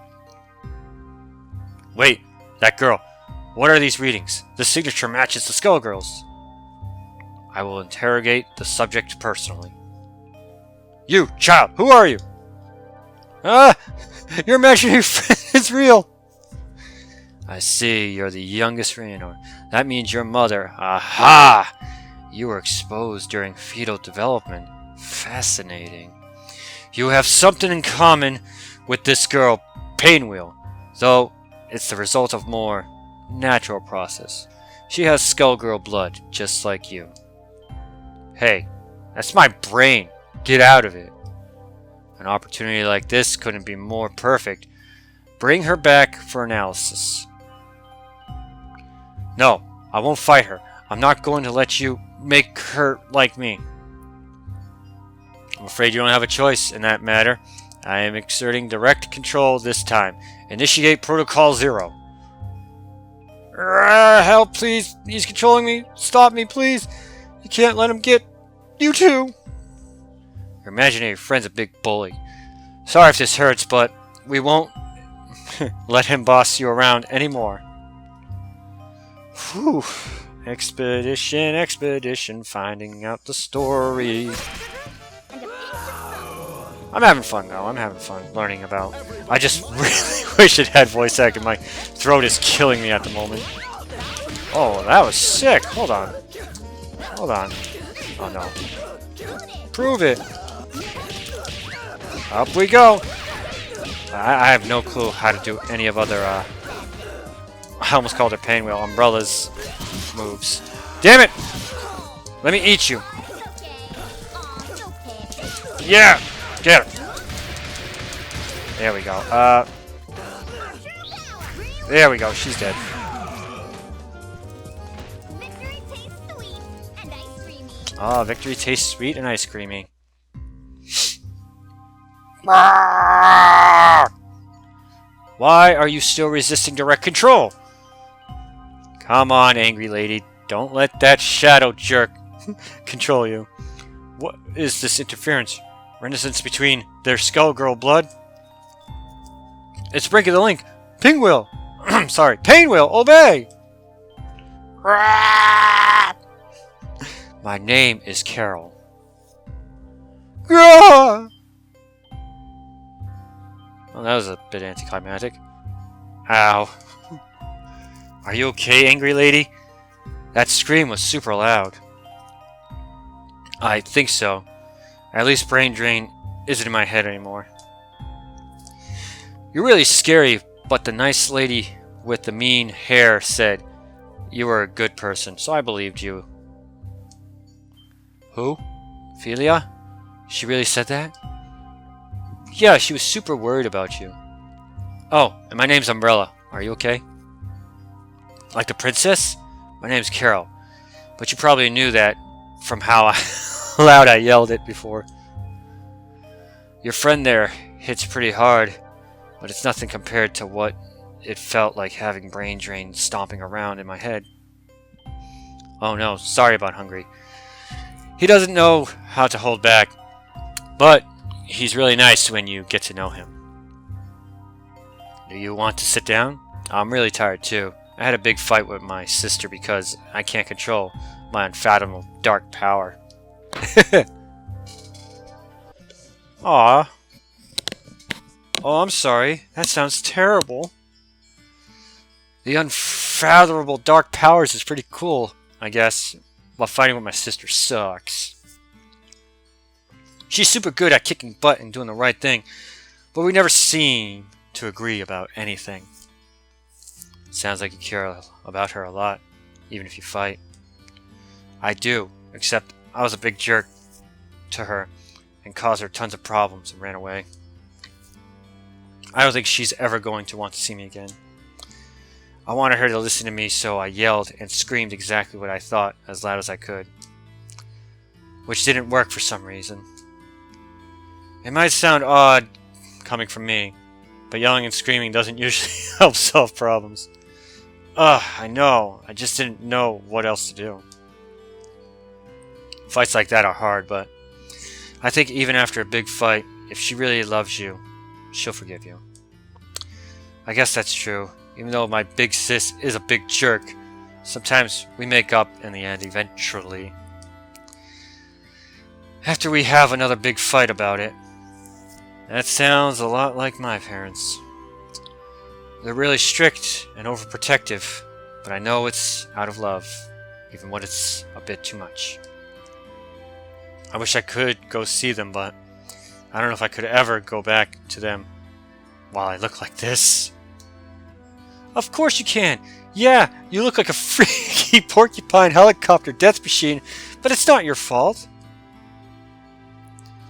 Wait, that girl. What are these readings? The signature matches the Skullgirl's. I will interrogate the subject personally. You, child, who are you? Ah, your imaginary friend is real. I see, you're the youngest Raynor. That means your mother. Aha! You were exposed during fetal development. Fascinating. You have something in common with this girl, Painwheel, though it's the result of more natural process. She has Skullgirl blood, just like you. Hey, that's my brain. Get out of it. An opportunity like this couldn't be more perfect. Bring her back for analysis. No, I won't fight her. I'm not going to let you make her like me. I'm afraid you don't have a choice in that matter. I am exerting direct control this time. Initiate Protocol 0. Help, please. He's controlling me. Stop me, please. You can't let him get you too. Your imaginary friend's a big bully. Sorry if this hurts, but we won't let him boss you around anymore. Whew. Expedition, finding out the story. I'm having fun, though. I'm having fun learning about... I just really wish it had voice acting. My throat is killing me at the moment. Oh, that was sick. Hold on. Hold on. Oh, no. Prove it. Up we go. I have no clue how to do any of other, I almost called it Painwheel. Umbrella's moves. Damn it! Let me eat you. Yeah! Get her! There we go. There we go. She's dead. Oh, victory tastes sweet and ice creamy. Why are you still resisting direct control? Come on, angry lady. Don't let that shadow jerk control you. What is this interference? Renaissance between their Skullgirl blood? It's breaking the link. Painwheel! Sorry. Painwheel, obey! My name is Carol. Well, that was a bit anticlimactic. Ow. Are you okay, angry lady? That scream was super loud. I think so. At least brain drain isn't in my head anymore. You're really scary, but the nice lady with the mean hair said you were a good person, so I believed you. Who? Philia? She really said that? Yeah, she was super worried about you. Oh, and my name's Umbrella. Are you okay? Like the princess? My name's Carol. But you probably knew that from how loud I yelled it before. Your friend there hits pretty hard, but it's nothing compared to what it felt like having brain drain stomping around in my head. Oh no, sorry about Hungry. He doesn't know how to hold back, but he's really nice when you get to know him. Do you want to sit down? I'm really tired too. I had a big fight with my sister because I can't control my unfathomable dark power. Aw. Oh, I'm sorry. That sounds terrible. The unfathomable dark powers is pretty cool, I guess. While fighting with my sister sucks. She's super good at kicking butt and doing the right thing, but we never seem to agree about anything. Sounds like you care about her a lot, even if you fight. I do, except I was a big jerk to her and caused her tons of problems and ran away. I don't think she's ever going to want to see me again. I wanted her to listen to me, so I yelled and screamed exactly what I thought as loud as I could. Which didn't work for some reason. It might sound odd coming from me, but yelling and screaming doesn't usually help solve problems. I know. I just didn't know what else to do. Fights like that are hard, but I think even after a big fight, if she really loves you, she'll forgive you. I guess that's true. Even though my big sis is a big jerk, sometimes we make up in the end eventually. After we have another big fight about it. That sounds a lot like my parents. They're really strict and overprotective, but I know it's out of love, even when it's a bit too much. I wish I could go see them, but I don't know if I could ever go back to them while I look like this. Of course you can! Yeah, you look like a freaky porcupine helicopter death machine, but it's not your fault.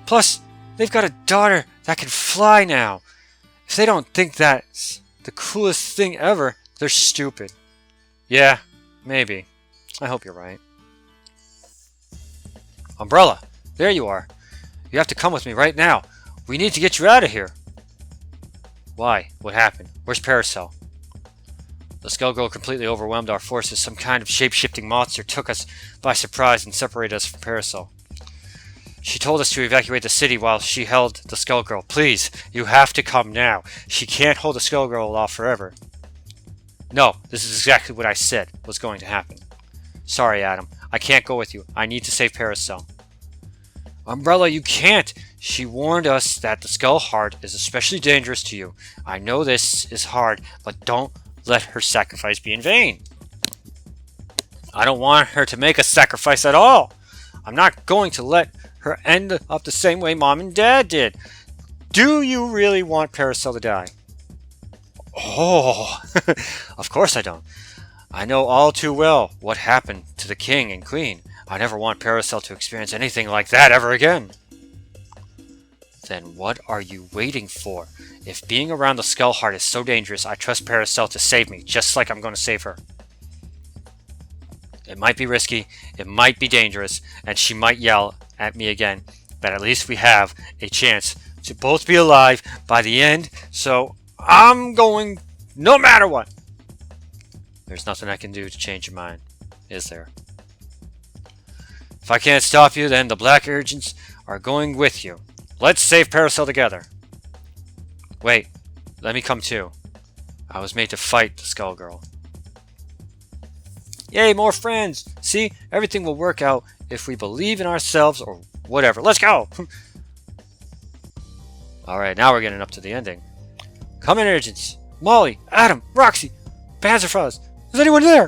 Plus, they've got a daughter that can fly now. If they don't think that's the coolest thing ever, they're stupid. Yeah, maybe. I hope you're right. Umbrella, there you are. You have to come with me right now. We need to get you out of here. Why? What happened? Where's Parasol? The Skullgirl completely overwhelmed our forces. Some kind of shape-shifting monster took us by surprise and separated us from Parasol. She told us to evacuate the city while she held the Skullgirl. Please, you have to come now. She can't hold the Skullgirl off forever. No, this is exactly what I said was going to happen. Sorry, Adam. I can't go with you. I need to save Parasol. Umbrella, you can't! She warned us that the Skull Heart is especially dangerous to you. I know this is hard, but don't let her sacrifice be in vain. I don't want her to make a sacrifice at all. I'm not going to let her end up the same way Mom and Dad did. Do you really want Parasol to die? Oh, of course I don't. I know all too well what happened to the King and Queen. I never want Parasol to experience anything like that ever again. Then what are you waiting for? If being around the Skull Heart is so dangerous, I trust Parasol to save me, just like I'm going to save her. It might be risky, it might be dangerous, and she might yell at me again, but at least we have a chance to both be alive by the end, so I'm going no matter what. There's nothing I can do to change your mind, is there? If I can't stop you, then the Black Urchins are going with you. Let's save Parasol together. Wait, let me come too. I was made to fight the Skullgirl. Yay, more friends! See, everything will work out if we believe in ourselves or whatever. Let's go! Alright, now we're getting up to the ending. Come in, Urgents. Molly, Adam, Roxy, Panzerfaust. Is anyone there?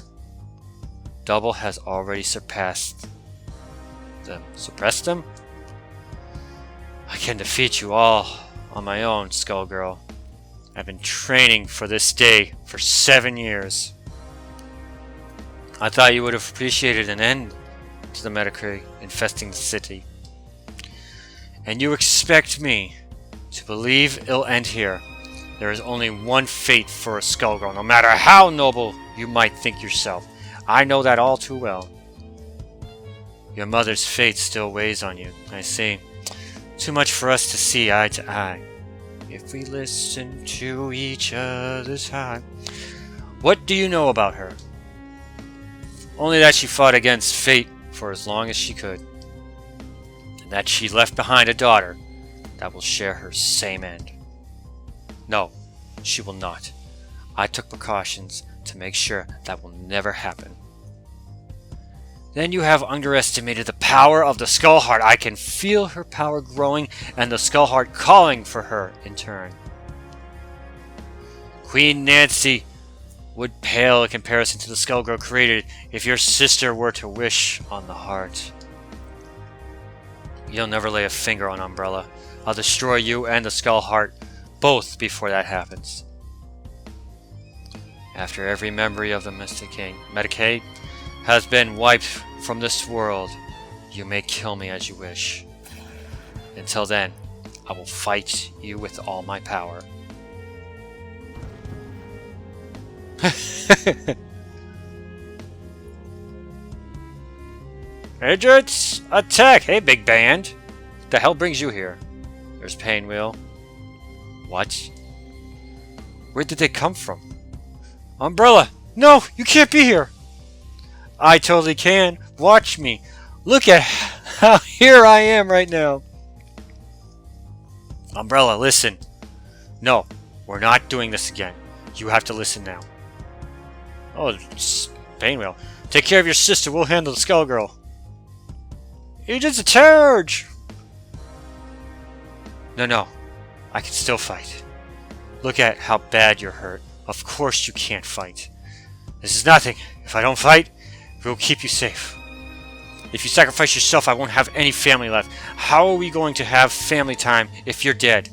Double has already surpassed them. Suppressed them? I can defeat you all on my own, Skullgirl. I've been training for this day for 7 years. I thought you would have appreciated an end to the Medicae infesting the city. And you expect me to believe it'll end here. There is only one fate for a Skullgirl, no matter how noble you might think yourself. I know that all too well. Your mother's fate still weighs on you, I see. Too much for us to see eye to eye. If we listen to each other's heart, What do you know about her? Only that she fought against fate for as long as she could. And that she left behind a daughter that will share her same end. No, she will not. I took precautions to make sure that will never happen. Then you have underestimated the power of the Skullheart. I can feel her power growing and the Skullheart calling for her in turn. Queen Nancy would pale in comparison to the Skullgirl created if your sister were to wish on the heart. You'll never lay a finger on Umbrella. I'll destroy you and the Skullheart both before that happens. After every memory of the Medicaid has been wiped from this world, you may kill me as you wish. Until then, I will fight you with all my power. Agents, attack! Hey, big band! What the hell brings you here? There's Painwheel. What? Where did they come from? Umbrella! No! You can't be here! I totally can. Watch me. Look at how here I am right now. Umbrella, listen. No, we're not doing this again. You have to listen now. Oh, it's Painwheel. Take care of your sister. We'll handle the Skullgirl. Agents, a charge! No. I can still fight. Look at how bad you're hurt. Of course you can't fight. This is nothing. If I don't fight, it will keep you safe. If you sacrifice yourself, I won't have any family left. How are we going to have family time if you're dead?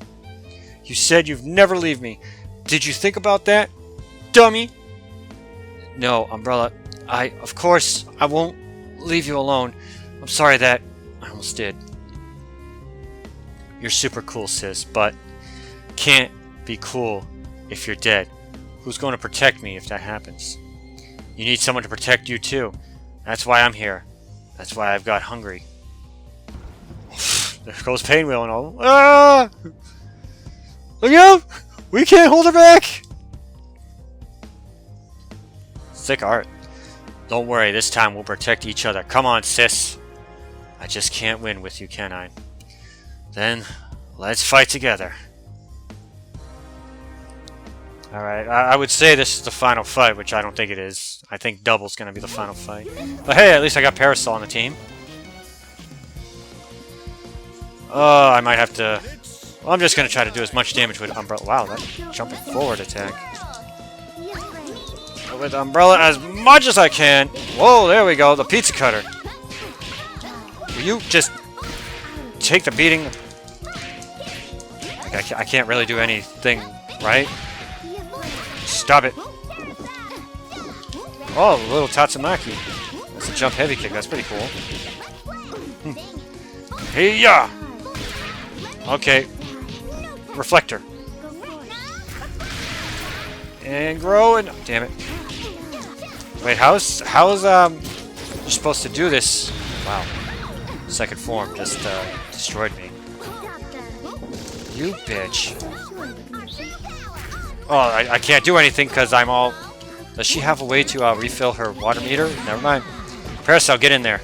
You said you'd never leave me. Did you think about that, dummy? No, Umbrella. Of course, I won't leave you alone. I'm sorry that I almost did. You're super cool, sis, but can't be cool if you're dead. Who's going to protect me if that happens? You need someone to protect you too. That's why I'm here. That's why I've got hungry. There goes Painwheel and all. Ah! Look out! We can't hold her back! Sick art. Don't worry, this time we'll protect each other. Come on, sis. I just can't win with you, can I? Then, let's fight together. Alright, I would say this is the final fight, which I don't think it is. I think Double's gonna be the final fight. But hey, at least I got Parasol on the team. I might have to... Well, I'm just gonna try to do as much damage with Umbrella. Wow, that jumping forward attack. With Umbrella as much as I can. Whoa, there we go, the pizza cutter. Will you just take the beating? I can't really do anything, right? Stop it. Oh, little Tatsumaki. That's a jump heavy kick. That's pretty cool. Hey-ya! Okay. Reflector. And grow and... Damn it. Wait, how's you're supposed to do this? Wow. Second form just destroyed me. You bitch. Oh, I can't do anything because I'm all... Does she have a way to refill her water meter? Never mind. Parasol, get in there.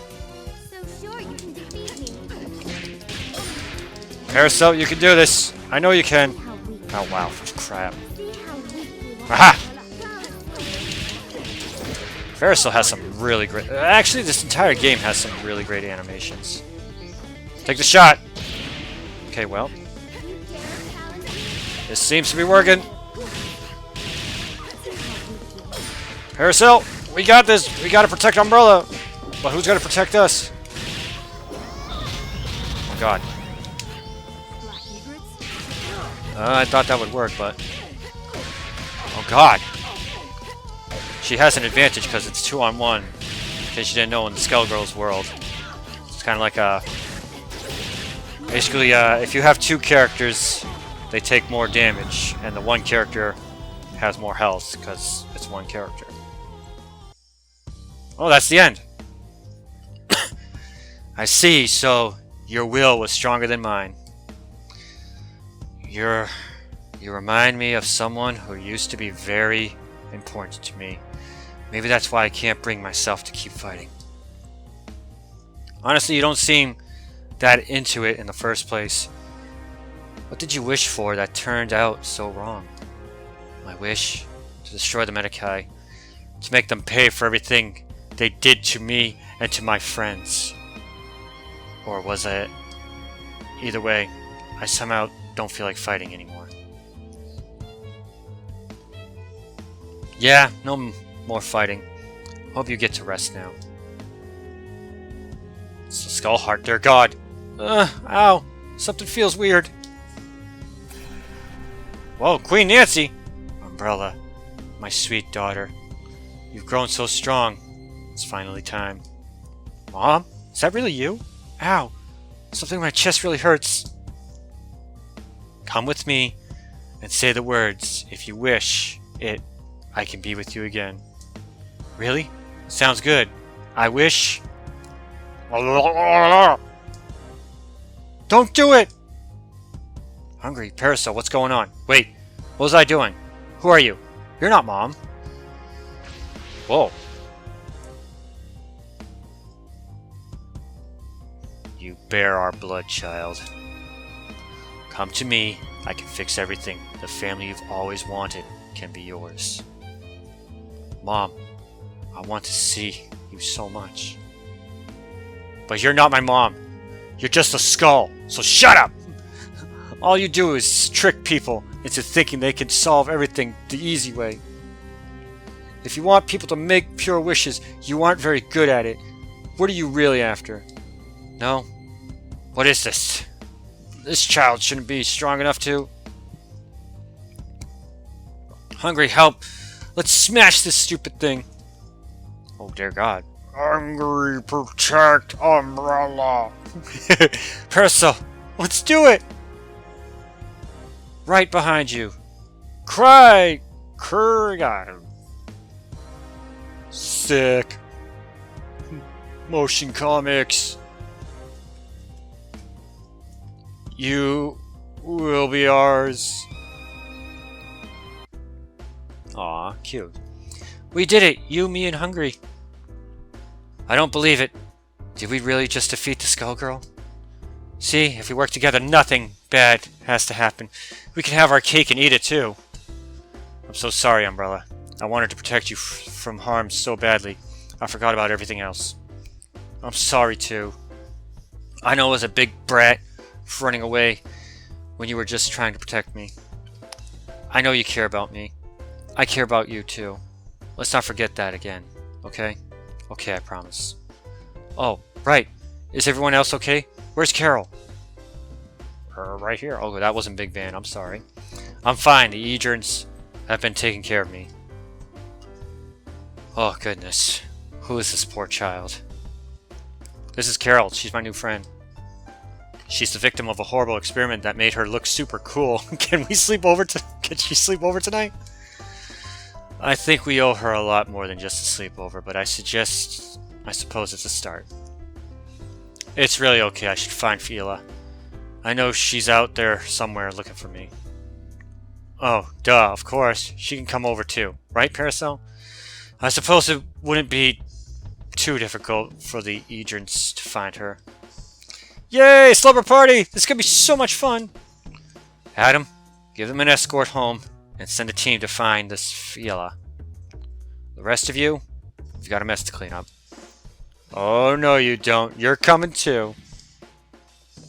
Parasol, you can do this. I know you can. Oh, wow. Crap. Aha! Parasol has some really great... Actually, this entire game has some really great animations. Take the shot. Okay, well. This seems to be working. Parasol, we got this. We gotta protect Umbrella. But who's gonna protect us? Oh god. I thought that would work, but... Oh god. She has an advantage because it's 2-on-1. In case you didn't know, in the Skullgirls world. It's kind of like a... Basically, if you have two characters, they take more damage. And the one character has more health because it's one character. Oh, that's the end. I see, so your will was stronger than mine. You remind me of someone who used to be very, important to me. Maybe that's why I can't bring myself to keep fighting. Honestly, you don't seem that into it in the first place. What did you wish for that turned out so wrong? My wish? To destroy the Medicae. To make them pay for everything they did to me and to my friends. Or was it? Either way, I somehow don't feel like fighting anymore. Yeah, no more fighting. Hope you get to rest now. It's the Skull Heart, dear God. Ow. Something feels weird. Whoa, Queen Nancy! Umbrella, my sweet daughter. You've grown so strong. It's finally time. Mom? Is that really you? Ow. Something in my chest really hurts. Come with me and say the words. If you wish it, I can be with you again. Really? Sounds good. I wish... Don't do it! Hungry, Parasol, what's going on? Wait, what was I doing? Who are you? You're not Mom. Whoa. You bear our blood, child. Come to me. I can fix everything. The family you've always wanted can be yours. Mom, I want to see you so much. But you're not my mom. You're just a skull, so shut up! All you do is trick people into thinking they can solve everything the easy way. If you want people to make pure wishes, you aren't very good at it. What are you really after? No? What is this? This child shouldn't be strong enough to... Hungry, help! Let's smash this stupid thing! Oh, dear God. Hungry, protect Umbrella! Parasol, let's do it! Right behind you. Cry! Kurgan. Sick. Motion comics. You will be ours. Aw, cute. We did it! You, me, and Hungry. I don't believe it. Did we really just defeat the Skullgirl? See, if we work together, nothing bad has to happen. We can have our cake and eat it too. I'm so sorry, Umbrella. I wanted to protect you from harm so badly. I forgot about everything else. I'm sorry too. I know I was a big brat running away when you were just trying to protect me. I know you care about me. I care about you too. Let's not forget that again, okay? Okay, I promise. Oh, right. Is everyone else okay? Where's Carol? Right here. Oh, that wasn't Big Van. I'm sorry. I'm fine. The Edgerns have been taking care of me. Oh, goodness. Who is this poor child? This is Carol. She's my new friend. She's the victim of a horrible experiment that made her look super cool. Can she sleep over tonight? I think we owe her a lot more than just a sleepover, but I suppose it's a start. It's really okay. I should find Fila. I know she's out there somewhere looking for me. Oh, duh, of course. She can come over too. Right, Parasol? I suppose it wouldn't be too difficult for the Edgerns to find her. Yay! Slumber party! This is gonna be so much fun! Adam, give them an escort home and send a team to find this Fila. The rest of you, you've got a mess to clean up. Oh, no, you don't. You're coming too.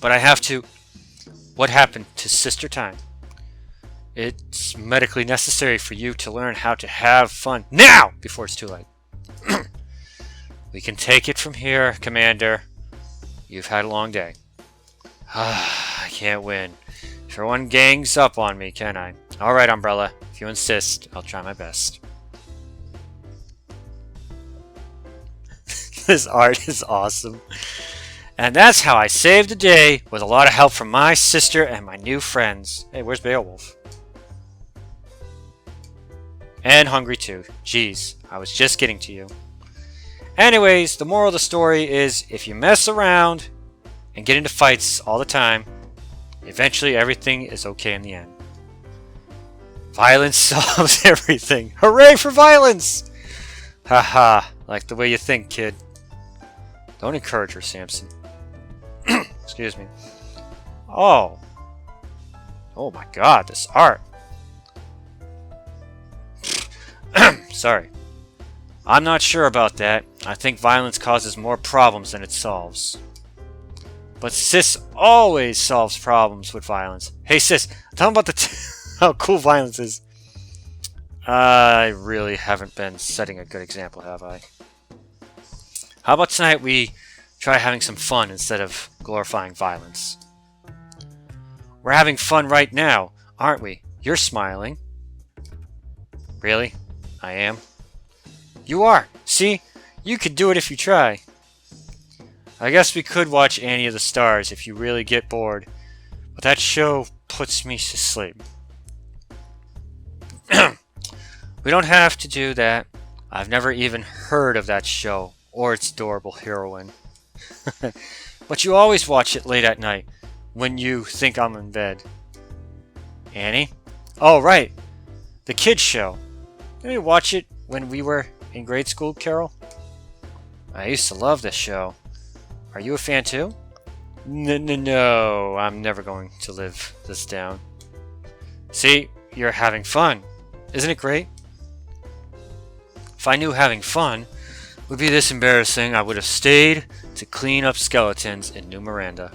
But I have to... What happened to Sister Time? It's medically necessary for you to learn how to have fun now before it's too late. We can take it from here, Commander. You've had a long day. I can't win. Everyone gangs up on me, can I? Alright, Umbrella. If you insist, I'll try my best. This art is awesome. And that's how I saved the day with a lot of help from my sister and my new friends. Hey, where's Beowulf? And Hungry too. Jeez, I was just getting to you. Anyways, the moral of the story is if you mess around and get into fights all the time, eventually everything is okay in the end. Violence solves everything. Hooray for violence! Haha, like the way you think, kid. Don't encourage her, Samson. Excuse me. Oh. Oh my god, this art. Sorry. I'm not sure about that. I think violence causes more problems than it solves. But Sis always solves problems with violence. Hey Sis, tell them about how cool violence is. I really haven't been setting a good example, have I? How about tonight we try having some fun instead of glorifying violence? We're having fun right now, aren't we? You're smiling. Really? I am? You are. See? You could do it if you try. I guess we could watch Annie of the Stars if you really get bored, but that show puts me to sleep. We don't have to do that. I've never even heard of that show or its adorable heroine. But you always watch it late at night when you think I'm in bed. Annie? Oh, right. The kids show. Didn't we watch it when we were in grade school, Carol? I used to love this show. Are you a fan too? No, I'm never going to live this down. See, you're having fun. Isn't it great? If I knew having fun would be this embarrassing, I would have stayed to clean up skeletons in New Miranda.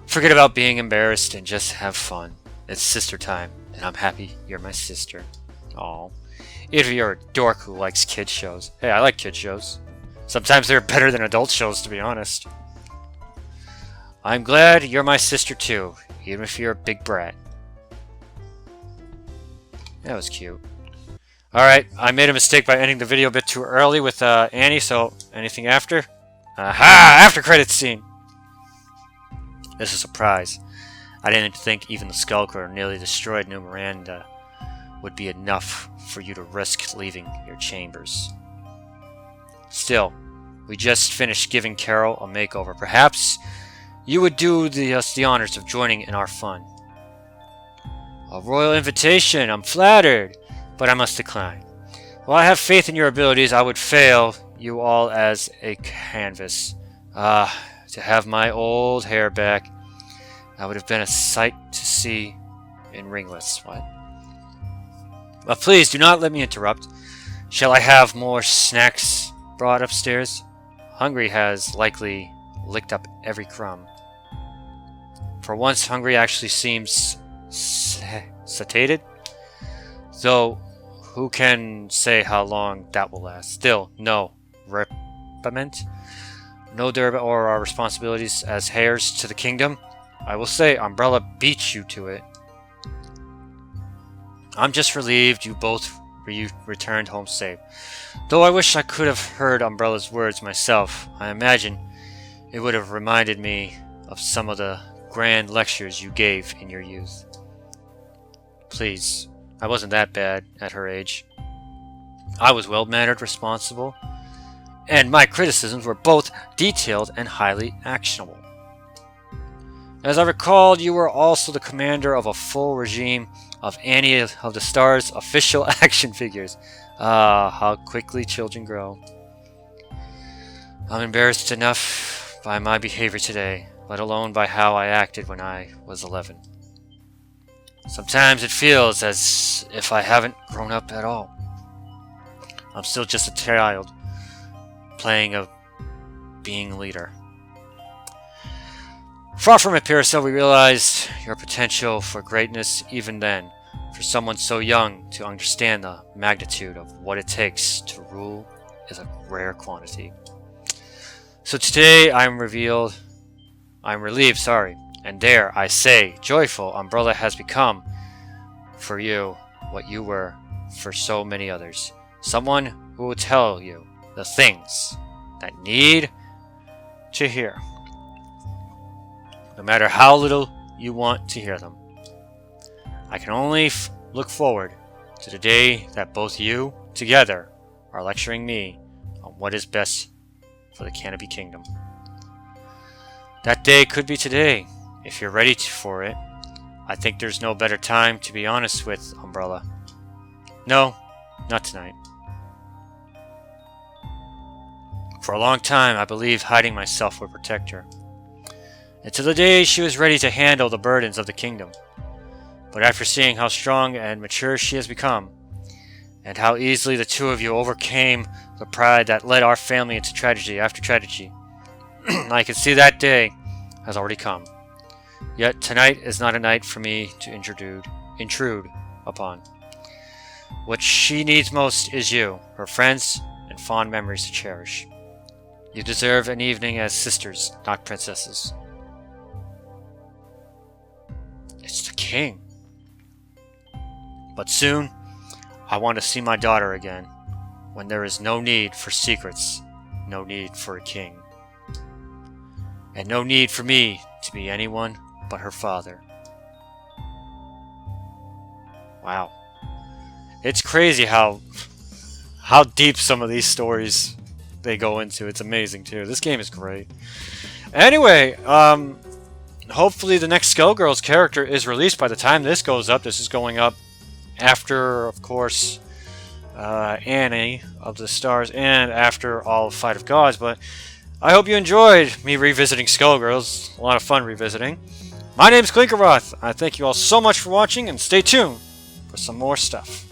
Forget about being embarrassed and just have fun. It's sister time, and I'm happy you're my sister. Aw. If you're a dork who likes kid shows. Hey, I like kid shows. Sometimes they're better than adult shows, to be honest. I'm glad you're my sister too, even if you're a big brat. That was cute. Alright, I made a mistake by ending the video a bit too early with Annie, so anything after? Aha! After credits scene! This is a surprise. I didn't think even the Skullgirls nearly destroyed New Miranda would be enough for you to risk leaving your chambers. Still, we just finished giving Carol a makeover. Perhaps you would do us the honors of joining in our fun. A royal invitation! I'm flattered! But I must decline. While I have faith in your abilities, I would fail you all as a canvas. To have my old hair back, that would have been a sight to see in ringlets. What? But please, do not let me interrupt. Shall I have more snacks brought upstairs? Hungry has likely licked up every crumb. For once, Hungry actually seems satiated. Though, who can say how long that will last? Still, no repiment, no derb or our responsibilities as heirs to the kingdom. I will say, Umbrella beat you to it. I'm just relieved you both returned home safe. Though I wish I could have heard Umbrella's words myself. I imagine it would have reminded me of some of the grand lectures you gave in your youth. Please, I wasn't that bad at her age. I was well-mannered, responsible, and my criticisms were both detailed and highly actionable. As I recalled, you were also the commander of a full regime of Annie of the Stars official action figures. Ah, how quickly children grow. I'm embarrassed enough by my behavior today, let alone by how I acted when I was 11. Sometimes it feels as if I haven't grown up at all. I'm still just a child, playing a being leader. Far from it, Paracel, we realized your potential for greatness even then. For someone so young to understand the magnitude of what it takes to rule is a rare quantity. So today I'm relieved, and dare I say, joyful, Umbrella has become for you what you were for so many others. Someone who will tell you the things that need to hear, no matter how little you want to hear them. I can only look forward to the day that both you, together, are lecturing me on what is best for the Canopy Kingdom. That day could be today, if you're ready for it. I think there's no better time to be honest with Umbrella. No, not tonight. For a long time, I believed hiding myself would protect her, until the day she was ready to handle the burdens of the kingdom. But after seeing how strong and mature she has become, and how easily the two of you overcame the pride that led our family into tragedy after tragedy, I can see that day has already come. Yet tonight is not a night for me to intrude upon. What she needs most is you, her friends, and fond memories to cherish. You deserve an evening as sisters, not princesses. It's the king. But soon, I want to see my daughter again, when there is no need for secrets, no need for a king, and no need for me to be anyone but her father. Wow. It's crazy how deep some of these stories they go into. It's amazing too. This game is great. Anyway, hopefully the next Skullgirls character is released by the time this goes up. This is going up after, of course, Annie of the Stars and after all of Fight of Gods. But I hope you enjoyed me revisiting Skullgirls. A lot of fun revisiting. My name's Clinkeroith. I thank you all so much for watching, and stay tuned for some more stuff.